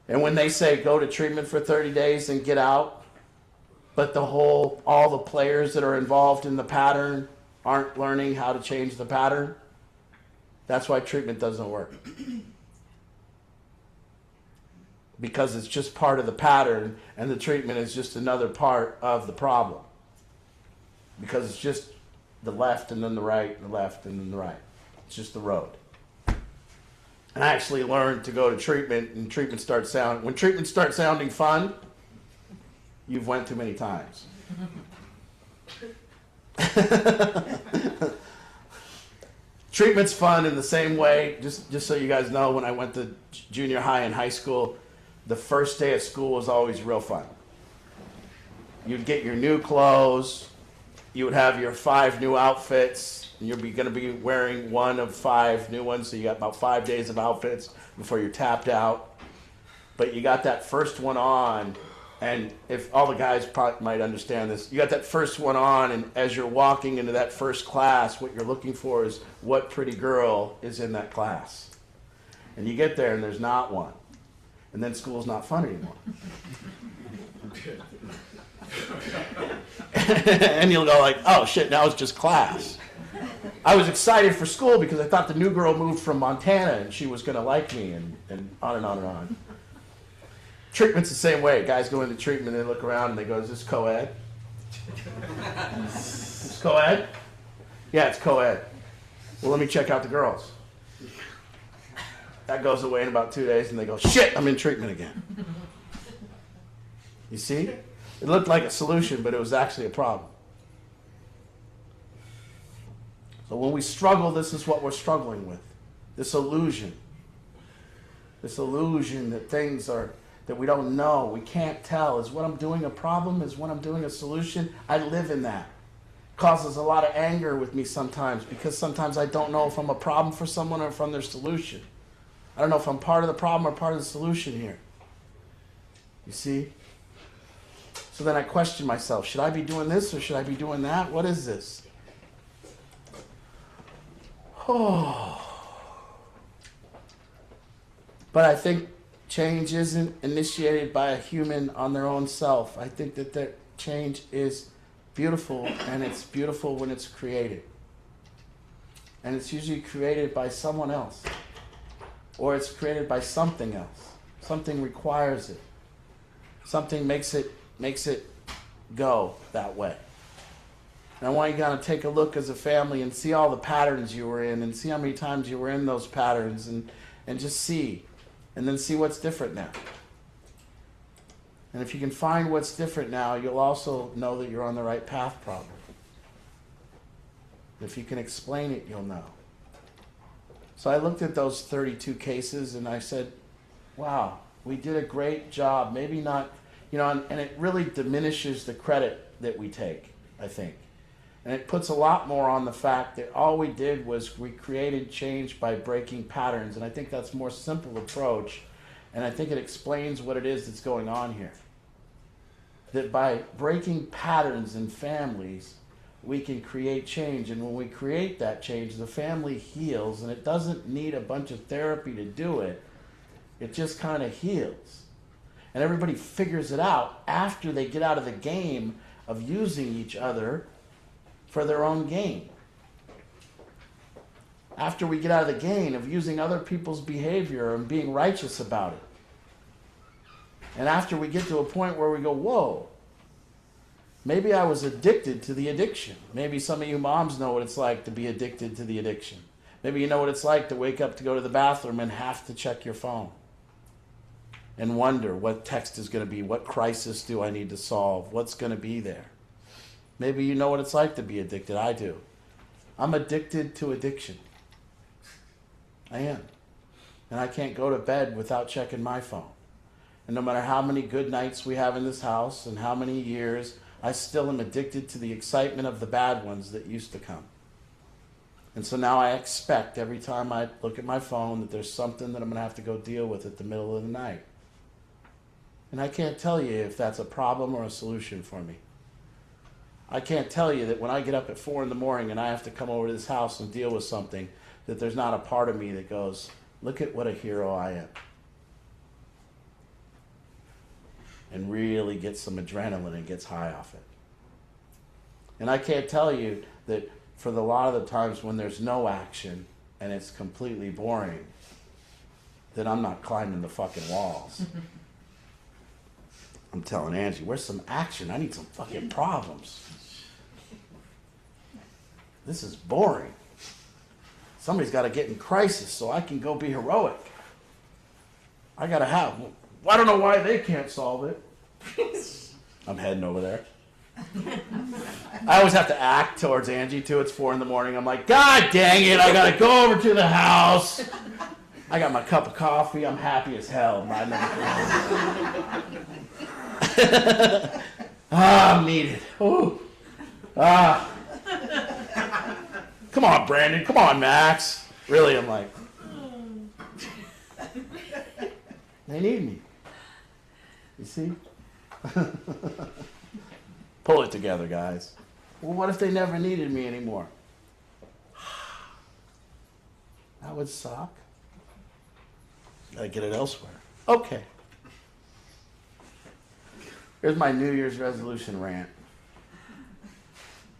Speaker 1: And when they say go to treatment for 30 days and get out, but all the players that are involved in the pattern aren't learning how to change the pattern, that's why treatment doesn't work. Because it's just part of the pattern, and the treatment is just another part of the problem. Because it's just the left and then the right, and the left and then the right. It's just the road. And I actually learned to go to treatment, and when treatment starts sounding fun, you've went too many times. Treatment's fun in the same way, just so you guys know, when I went to junior high and high school, the first day of school was always real fun. You'd get your new clothes, you would have your 5 new outfits, and you're going to be wearing one of 5 new ones, so you got about 5 days of outfits before you're tapped out. But you got that first one on, and if all the guys probably might understand this, you got that first one on, and as you're walking into that first class, what you're looking for is what pretty girl is in that class. And you get there and there's not one. And then school's not fun anymore. And you'll go like, oh shit, now it's just class. I was excited for school because I thought the new girl moved from Montana and she was going to like me, and on and on and on. Treatment's the same way. Guys go into treatment, they look around and they go, is this co-ed? Is this co-ed? Yeah, it's co-ed. Well, let me check out the girls. That goes away in about 2 days and they go, shit, I'm in treatment again. You see? It looked like a solution, but it was actually a problem. So when we struggle, this is what we're struggling with. This illusion. This illusion that things are, that we don't know, we can't tell. Is what I'm doing a problem? Is what I'm doing a solution? I live in that. It causes a lot of anger with me sometimes, because sometimes I don't know if I'm a problem for someone or if I'm their solution. I don't know if I'm part of the problem or part of the solution here. You see? So then I question myself, should I be doing this or should I be doing that? What is this? Oh. But I think change isn't initiated by a human on their own self. I think that change is beautiful, and it's beautiful when it's created. And it's usually created by someone else. Or it's created by something else. Something requires it. Something makes it go that way. And I want you to kind of take a look as a family and see all the patterns you were in, and see how many times you were in those patterns, and just see. And then see what's different now. And if you can find what's different now, you'll also know that you're on the right path probably. If you can explain it, you'll know. So I looked at those 32 cases and I said, wow, we did a great job. Maybe not, and it really diminishes the credit that we take, I think. And it puts a lot more on the fact that all we did was we created change by breaking patterns. And I think that's a more simple approach. And I think it explains what it is that's going on here. That by breaking patterns in families, we can create change. And when we create that change, the family heals. And it doesn't need a bunch of therapy to do it. It just kind of heals. And everybody figures it out after they get out of the game of using each other for their own gain. After we get out of the game of using other people's behavior and being righteous about it. And after we get to a point where we go, whoa, maybe I was addicted to the addiction. Maybe some of you moms know what it's like to be addicted to the addiction. Maybe you know what it's like to wake up to go to the bathroom and have to check your phone. And wonder what text is going to be, what crisis do I need to solve, what's going to be there. Maybe you know what it's like to be addicted. I do. I'm addicted to addiction. I am. And I can't go to bed without checking my phone. And no matter how many good nights we have in this house and how many years, I still am addicted to the excitement of the bad ones that used to come. And so now I expect every time I look at my phone that there's something that I'm going to have to go deal with at the middle of the night. And I can't tell you if that's a problem or a solution for me. I can't tell you that when I get up at 4 a.m. and I have to come over to this house and deal with something, that there's not a part of me that goes, look at what a hero I am. And really gets some adrenaline and gets high off it. And I can't tell you that for a lot of the times when there's no action and it's completely boring, that I'm not climbing the fucking walls. I'm telling Angie, where's some action? I need some fucking problems. This is boring. Somebody's got to get in crisis so I can go be heroic. I got to have. I don't know why they can't solve it. I'm heading over there. I always have to act towards Angie too. It's 4 a.m. I'm like, God dang it, I got to go over to the house. I got my cup of coffee. I'm happy as hell. I'm needed. Ooh. Come on, Brandon. Come on, Max. Really, I'm like, they need me. You see? Pull it together, guys. Well, what if they never needed me anymore? That would suck. Gotta get it elsewhere. Okay. Here's my New Year's resolution rant.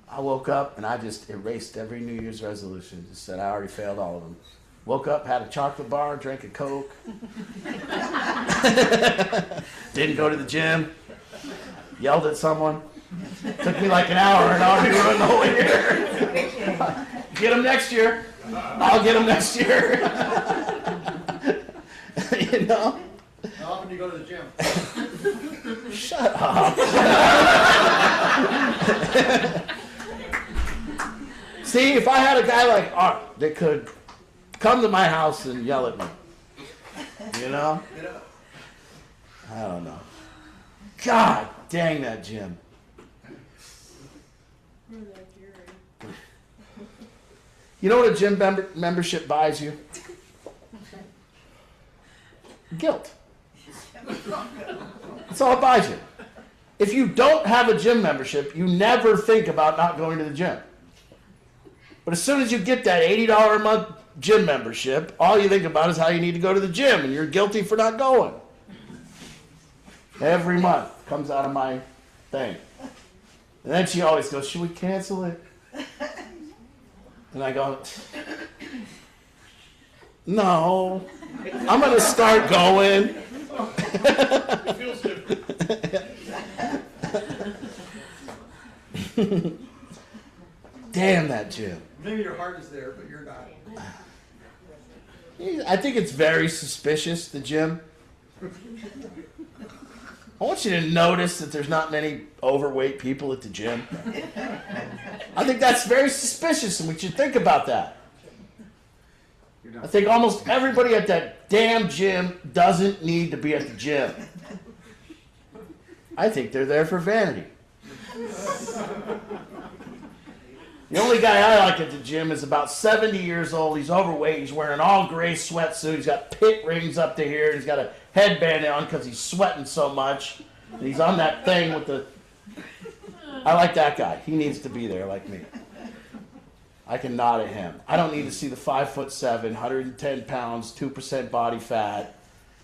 Speaker 1: I woke up and I just erased every New Year's resolution. Just said I already failed all of them. Woke up, had a chocolate bar, drank a Coke. Didn't go to the gym. Yelled at someone. Took me like an hour and already ruined the whole year. Get them next year. I'll get them next year. You know?
Speaker 3: How often do you go to the gym?
Speaker 1: Shut up. See, if I had a guy like Art that could come to my house and yell at me, you know? I don't know. God dang that gym. You know what a gym membership buys you? Guilt. That's all it buys you. If you don't have a gym membership, you never think about not going to the gym. But as soon as you get that $80 a month gym membership, all you think about is how you need to go to the gym, and you're guilty for not going. Every month comes out of my thing. And then she always goes, should we cancel it? And I go, no, I'm going to start going.
Speaker 3: It feels different.
Speaker 1: Damn that gym.
Speaker 3: Maybe your heart is there, but you're not.
Speaker 1: I think it's very suspicious, the gym. I want you to notice that there's not many overweight people at the gym. I think that's very suspicious, and we should think about that. I think almost everybody at that damn gym doesn't need to be at the gym. I think they're there for vanity. The only guy I like at the gym is about 70 years old. He's overweight. He's wearing an all gray sweatsuit. He's got pit rings up to here. He's got a headband on because he's sweating so much. And he's on that thing with the... I like that guy. He needs to be there like me. I can nod at him. I don't need to see the 5'7", 110 pounds, 2% body fat,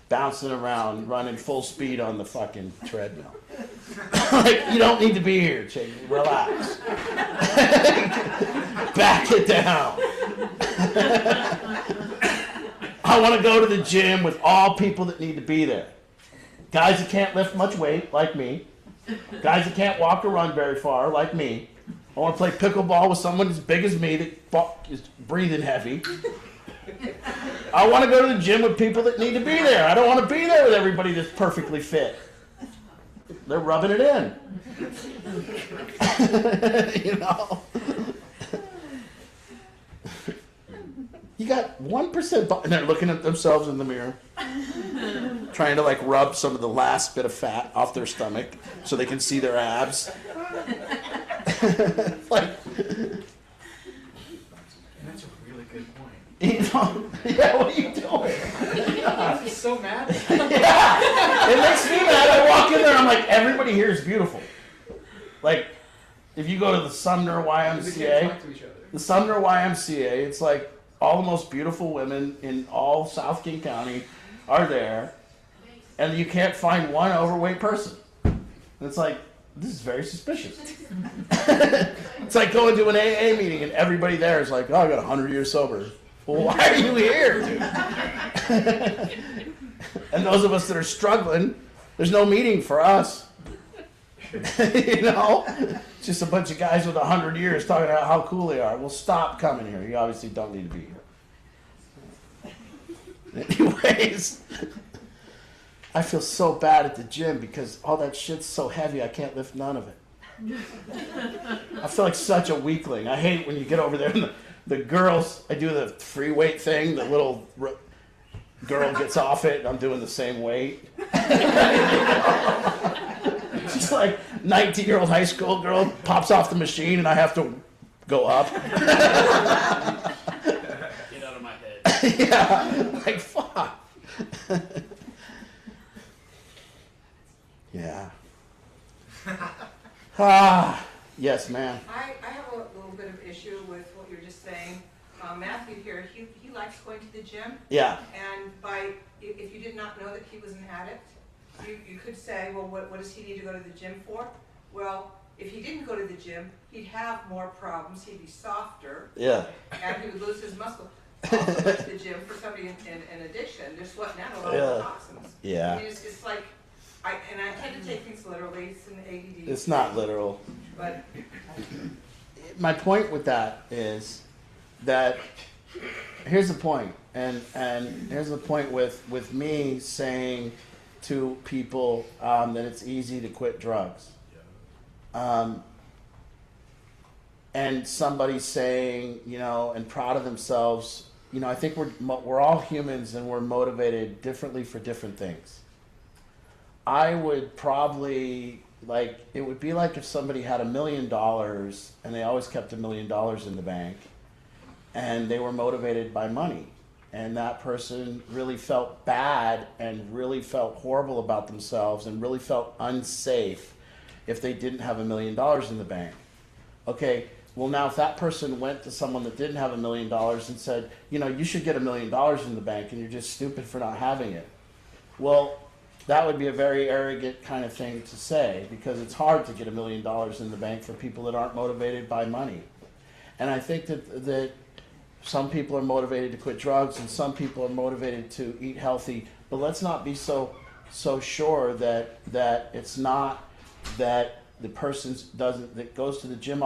Speaker 1: bouncing around, running full speed on the fucking treadmill. Like, you don't need to be here, Chase. Relax. Back it down. I want to go to the gym with all people that need to be there. Guys that can't lift much weight, like me. Guys that can't walk or run very far, like me. I want to play pickleball with someone as big as me that is breathing heavy. I want to go to the gym with people that need to be there. I don't want to be there with everybody that's perfectly fit. They're rubbing it in. You know? You got 1%, and they're looking at themselves in the mirror, trying to like rub some of the last bit of fat off their stomach so they can see their abs. Like,
Speaker 3: That's a really good point.
Speaker 1: you know, yeah, what are you doing? Yeah.
Speaker 3: I'm so mad.
Speaker 1: Yeah, it makes me mad. I walk in there, I'm like, everybody here is beautiful. Like, If you go to the Sumner
Speaker 3: We can't
Speaker 1: YMCA,
Speaker 3: talk to each other.
Speaker 1: the Sumner YMCA, it's like all the most beautiful women in all South King County are there, and you can't find one overweight person. And it's like, this is very suspicious. It's like going to an AA meeting and everybody there is like, oh, I got 100 years sober. Well, why are you here, dude? And those of us that are struggling, there's no meeting for us. You know? It's just a bunch of guys with 100 years talking about how cool they are. Well, stop coming here. You obviously don't need to be here. Anyways, I feel so bad at the gym because all that shit's so heavy I can't lift none of it. I feel like such a weakling. I hate when you get over there and the girls, I do the free weight thing, the little girl gets off it and I'm doing the same weight. She's like 19-year-old high school girl pops off the machine and I have to go up.
Speaker 2: Get out of my head.
Speaker 1: Yeah, like fuck. Yeah. Yes, ma'am.
Speaker 4: I have a little bit of issue with what you're just saying. Matthew here, he likes going to the gym,
Speaker 1: Yeah.
Speaker 4: and if you did not know that he was an addict, you could say, well, what does he need to go to the gym for? Well, if he didn't go to the gym, he'd have more problems, he'd be softer,
Speaker 1: Yeah.
Speaker 4: and he would lose his muscle. Also goes to the gym for somebody in addiction, they're sweating out all the toxins.
Speaker 1: Yeah.
Speaker 4: I mean, it's like, I tend to take things literally, it's an ADD.
Speaker 1: It's not literal.
Speaker 4: But
Speaker 1: My point with that is that here's the point, and here's the point with me saying to people that it's easy to quit drugs. And somebody saying, you know, and proud of themselves, you know, I think we're all humans and we're motivated differently for different things. I would probably, like, it would be like if somebody had $1 million and they always kept $1 million in the bank and they were motivated by money. And that person really felt bad and really felt horrible about themselves and really felt unsafe if they didn't have $1 million in the bank. Okay, well now if that person went to someone that didn't have $1 million and said, you know, you should get $1 million in the bank and you're just stupid for not having it. Well, that would be a very arrogant kind of thing to say because it's hard to get $1 million in the bank for people that aren't motivated by money. And I think that some people are motivated to quit drugs and some people are motivated to eat healthy, but let's not be so sure that it's not that the person that goes to the gym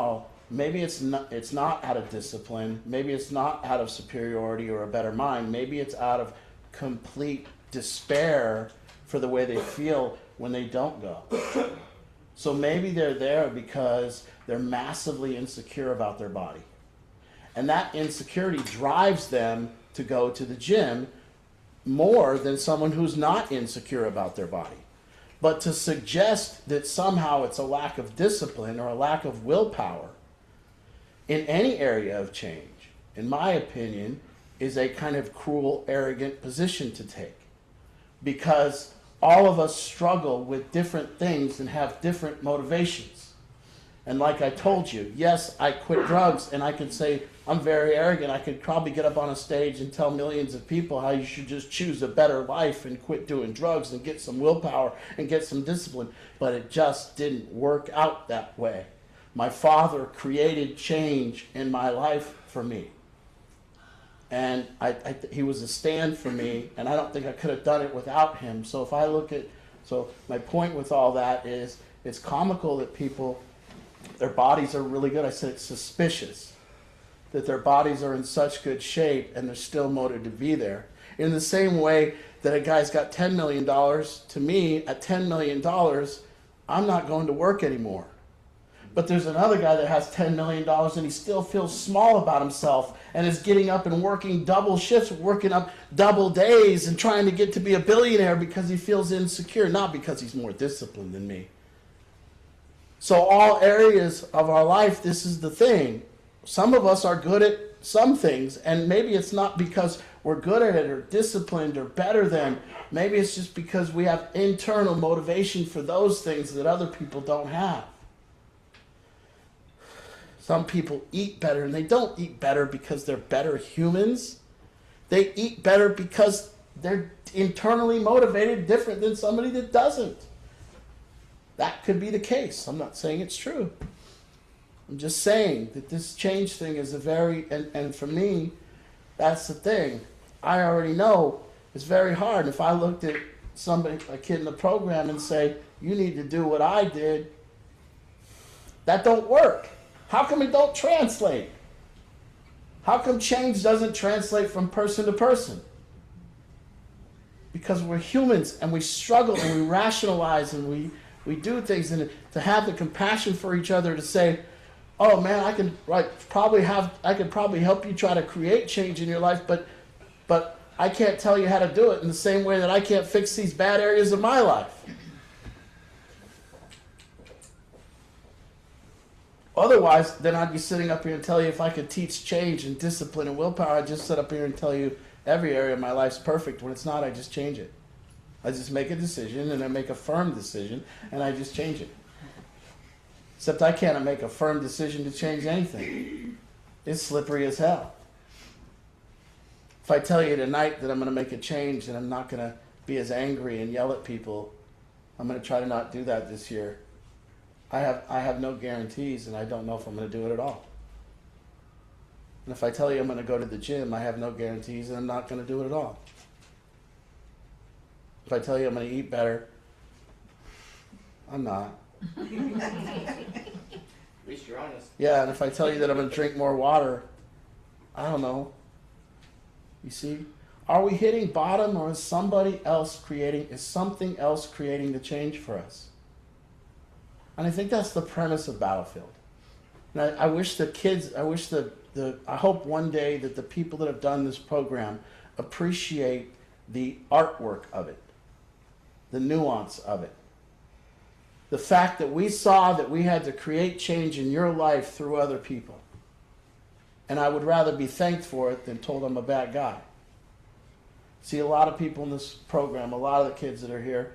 Speaker 1: maybe it's not out of discipline, maybe it's not out of superiority or a better mind, maybe it's out of complete despair for the way they feel when they don't go. So maybe they're there because they're massively insecure about their body. And that insecurity drives them to go to the gym more than someone who's not insecure about their body. But to suggest that somehow it's a lack of discipline or a lack of willpower in any area of change, in my opinion, is a kind of cruel, arrogant position to take. Because all of us struggle with different things and have different motivations. And like I told you, yes, I quit drugs and I could say, I'm very arrogant. I could probably get up on a stage and tell millions of people how you should just choose a better life and quit doing drugs and get some willpower and get some discipline. But it just didn't work out that way. My father created change in my life for me. And he was a stand for me, and I don't think I could have done it without him. So if I look at, so my point with all that is, it's comical that people, their bodies are really good. I said it's suspicious that their bodies are in such good shape and they're still motivated to be there. In the same way that a guy's got $10 million, to me, at $10 million, I'm not going to work anymore. But there's another guy that has $10 million and he still feels small about himself and is getting up and working double shifts, working up double days and trying to get to be a billionaire because he feels insecure, not because he's more disciplined than me. So all areas of our life, this is the thing. Some of us are good at some things, and maybe it's not because we're good at it or disciplined or better than. Maybe it's just because we have internal motivation for those things that other people don't have. Some people eat better, and they don't eat better because they're better humans. They eat better because they're internally motivated different than somebody that doesn't. That could be the case. I'm not saying it's true. I'm just saying that this change thing is and for me, that's the thing. I already know it's very hard. If I looked at a kid in the program and say, you need to do what I did, that don't work. How come it don't translate? How come change doesn't translate from person to person? Because we're humans and we struggle and we rationalize and we do things, and to have the compassion for each other to say, oh man, I could probably help you try to create change in your life, but I can't tell you how to do it in the same way that I can't fix these bad areas of my life. Otherwise, then I'd be sitting up here and tell you if I could teach change and discipline and willpower, I'd just sit up here and tell you every area of my life's perfect. When it's not, I just change it. I just make a decision, and I make a firm decision, and I just change it. Except I can't make a firm decision to change anything. It's slippery as hell. If I tell you tonight that I'm going to make a change and I'm not going to be as angry and yell at people, I'm going to try to not do that this year. I have no guarantees, and I don't know if I'm going to do it at all. And if I tell you I'm going to go to the gym, I have no guarantees, and I'm not going to do it at all. If I tell you I'm going to eat better, I'm not.
Speaker 5: At least you're honest.
Speaker 1: Yeah, and if I tell you that I'm going to drink more water, I don't know. You see? Are we hitting bottom, or is something else creating the change for us? And I think that's the premise of Battlefield. And I wish the kids, I hope one day that the people that have done this program appreciate the artwork of it, the nuance of it. The fact that we saw that we had to create change in your life through other people. And I would rather be thanked for it than told I'm a bad guy. See, a lot of people in this program, a lot of the kids that are here,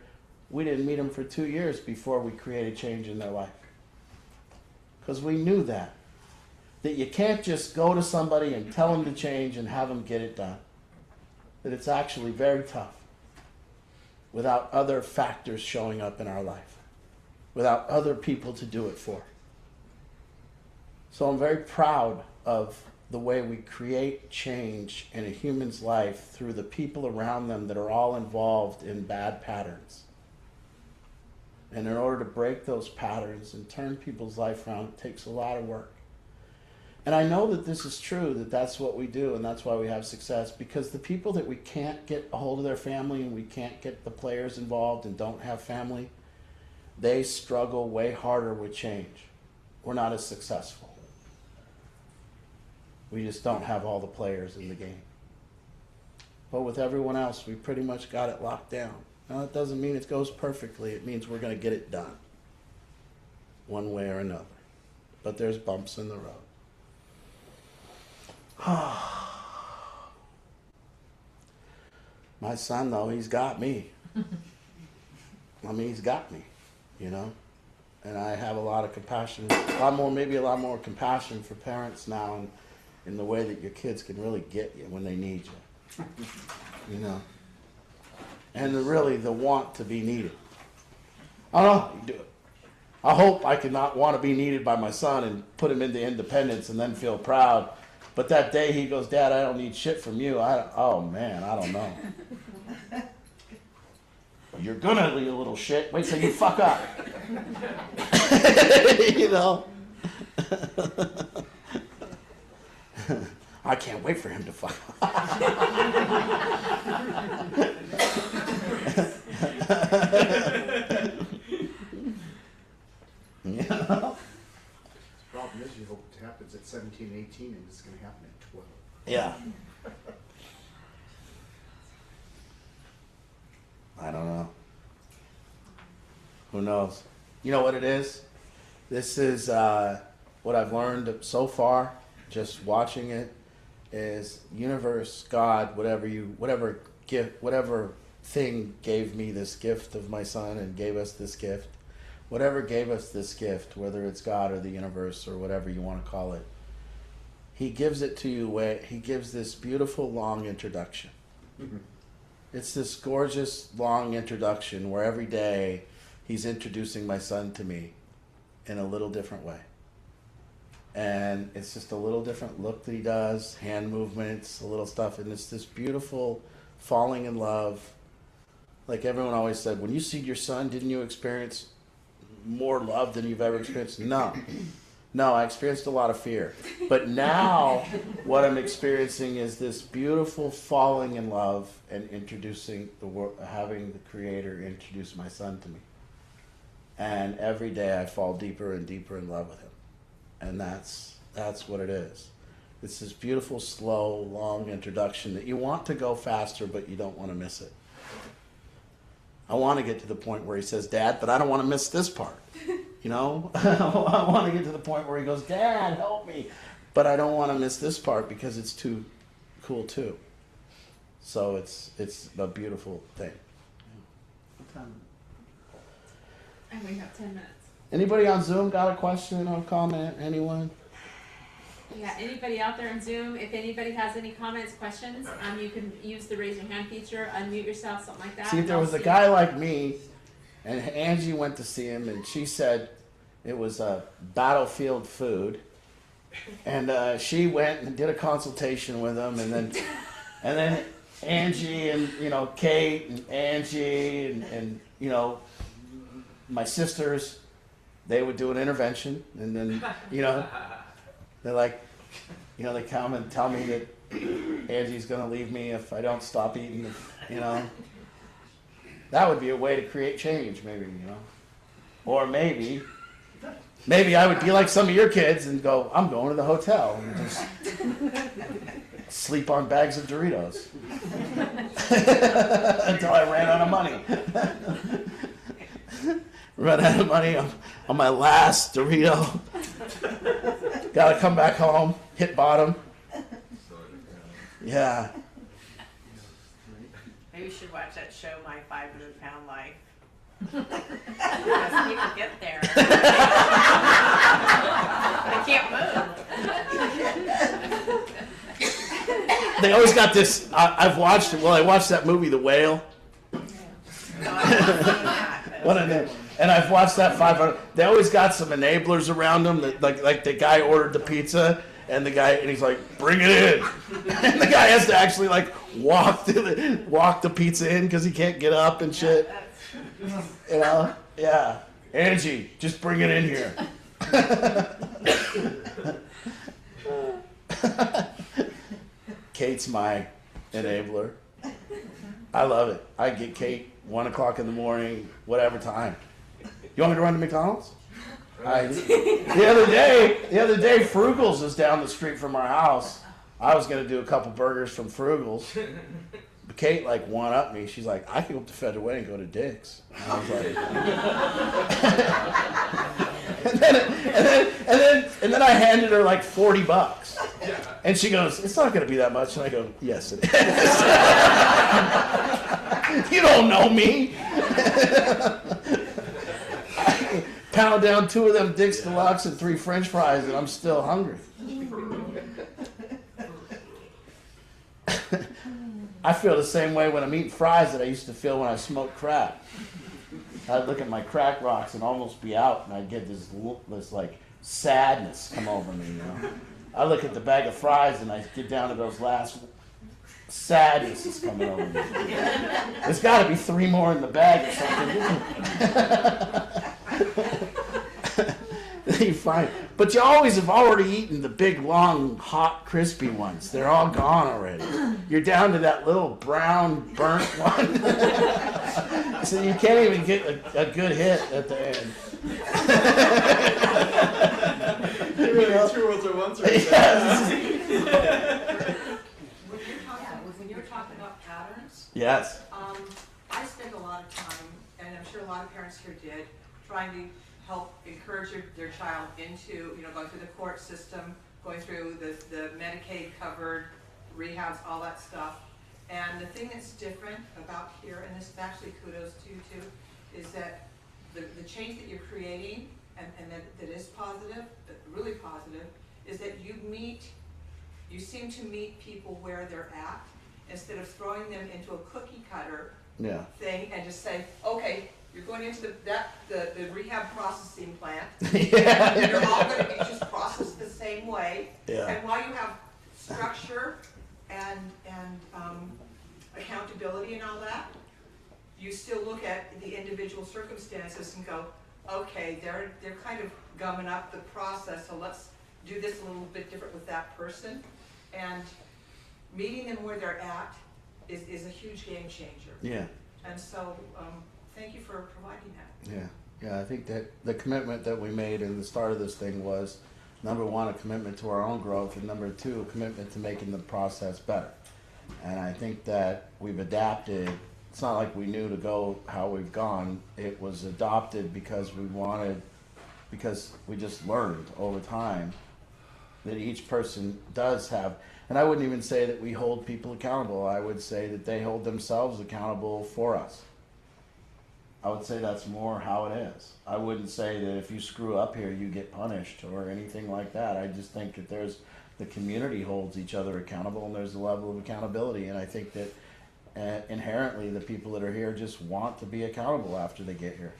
Speaker 1: we didn't meet them for 2 years before we created change in their life. Because we knew that you can't just go to somebody and tell them to change and have them get it done. That it's actually very tough without other factors showing up in our life, without other people to do it for. So I'm very proud of the way we create change in a human's life through the people around them that are all involved in bad patterns. And in order to break those patterns and turn people's life around, it takes a lot of work. And I know that this is true, that that's what we do, and that's why we have success, because the people that we can't get a hold of their family and we can't get the players involved and don't have family, they struggle way harder with change. We're not as successful. We just don't have all the players in the game. But with everyone else, we pretty much got it locked down. Now, that doesn't mean it goes perfectly. It means we're going to get it done one way or another. But there's bumps in the road. My son, though, he's got me. I mean, he's got me, you know? And I have a lot of compassion, maybe a lot more compassion for parents now in the way that your kids can really get you when they need you, you know? And the want to be needed. I don't know how you do it. I hope I could not want to be needed by my son and put him into independence and then feel proud. But that day he goes, Dad, I don't need shit from you. Oh man, I don't know. You're gonna need a little shit. Wait till you fuck up. You know? I can't wait for him to fuck up. You know?
Speaker 6: The problem is you hope it happens at 17, 18, and it's going to happen at 12.
Speaker 1: Yeah. I don't know. Who knows? You know what it is? This is what I've learned so far, just watching it, is universe, God, whatever gift, whatever thing gave me this gift of my son and gave us this gift, whatever gave us this gift, whether it's God or the universe or whatever you want to call it, he gives it to you where he gives this beautiful long introduction. It's this gorgeous long introduction where every day he's introducing my son to me in a little different way. And it's just a little different look that he does, hand movements, a little stuff, and it's this beautiful falling in love. Like everyone always said, when you see your son, didn't you experience more love than you've ever experienced? No. No, I experienced a lot of fear. But now what I'm experiencing is this beautiful falling in love and introducing the world, having the Creator introduce my son to me. And every day I fall deeper and deeper in love with him. And that's what it is. It's this beautiful, slow, long introduction that you want to go faster, but you don't want to miss it. I want to get to the point where he says, Dad, but I don't want to miss this part. You know, I want to get to the point where he goes, Dad, help me. But I don't want to miss this part because it's too cool too. So it's a beautiful thing.
Speaker 2: And we have 10 minutes.
Speaker 1: Anybody on Zoom got a question or comment? Anyone?
Speaker 2: Yeah, anybody out there on Zoom, if anybody has any comments, questions, you can use the raise your hand feature, unmute yourself, something like that.
Speaker 1: See, if there was a guy like me, and Angie went to see him, and she said it was a battlefield food, and she went and did a consultation with him, and then Angie and Kate and Angie and my sisters, they would do an intervention, and then they're like, they come and tell me that Angie's gonna leave me if I don't stop eating, That would be a way to create change, maybe, Or maybe I would be like some of your kids and go, I'm going to the hotel and just sleep on bags of Doritos until I ran out of money. Run out of money on my last Dorito. Gotta come back home, hit bottom. Yeah.
Speaker 5: Maybe you should watch that show, My 500-Pound Life. As people get there, they can't move.
Speaker 1: They always got this. I've watched it. Well, I watched that movie, The Whale.
Speaker 5: No, I haven't seen that, but
Speaker 1: What a name. And I've watched that 500. They always got some enablers around them. That, like the guy ordered the pizza, and he's like, bring it in. And the guy has to actually walk the pizza in because he can't get up and shit. Yeah. Angie, just bring it in here. Kate's my enabler. I love it. I get Kate 1 o'clock in the morning, whatever time. You want me to run to McDonald's? The other day, Frugal's is down the street from our house. I was gonna do a couple burgers from Frugal's. But Kate one up me. She's like, I can go up to Federal and go to Dick's. And I was like, and then I handed her $40. And she goes, it's not gonna be that much. And I go, yes it is. You don't know me. Pound down 2 of them Dick's Deluxe and 3 French fries, and I'm still hungry. I feel the same way when I'm eating fries that I used to feel when I smoked crack. I'd look at my crack rocks and almost be out, and I'd get this sadness come over me. I look at the bag of fries and I get down to those last. Sadness is coming over me. There's got to be 3 more in the bag or something. You find, but you always have already eaten the big, long, hot, crispy ones. They're all gone already. You're down to that little brown, burnt one. So you can't even get a good hit at the end.
Speaker 3: You're really 2 worlds at once right
Speaker 4: When you're talking about patterns,
Speaker 1: Yes.
Speaker 4: I spend a lot of time, and I'm sure a lot of parents here did, trying to help encourage their child into, going through the court system, going through the Medicaid covered rehabs, all that stuff. And the thing that's different about here, and this is actually kudos to you too, is that the change that you're creating, and that is positive, really positive, is that you seem to meet people where they're at, instead of throwing them into a cookie cutter
Speaker 1: Yeah.
Speaker 4: thing and just say, okay, you're going into the rehab processing plant.
Speaker 1: Yeah.
Speaker 4: You're all gonna be just processed the same way.
Speaker 1: Yeah.
Speaker 4: And while you have structure and accountability and all that, you still look at the individual circumstances and go, okay, they're kind of gumming up the process, so let's do this a little bit different with that person. And meeting them where they're at is a huge game changer.
Speaker 1: Yeah.
Speaker 4: And so, thank you for providing that.
Speaker 1: Yeah. Yeah. I think that the commitment that we made in the start of this thing was, number one, a commitment to our own growth, and number two, a commitment to making the process better. And I think that we've adapted. It's not like we knew to go how we've gone. It was adopted because because we just learned over time that each person does have, and I wouldn't even say that we hold people accountable. I would say that they hold themselves accountable for us. I would say that's more how it is. I wouldn't say that if you screw up here, you get punished or anything like that. I just think that the community holds each other accountable, and there's a level of accountability. And I think that inherently the people that are here just want to be accountable after they get here.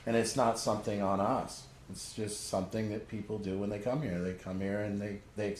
Speaker 1: And it's not something on us. It's just something that people do when they come here. They come here and they accept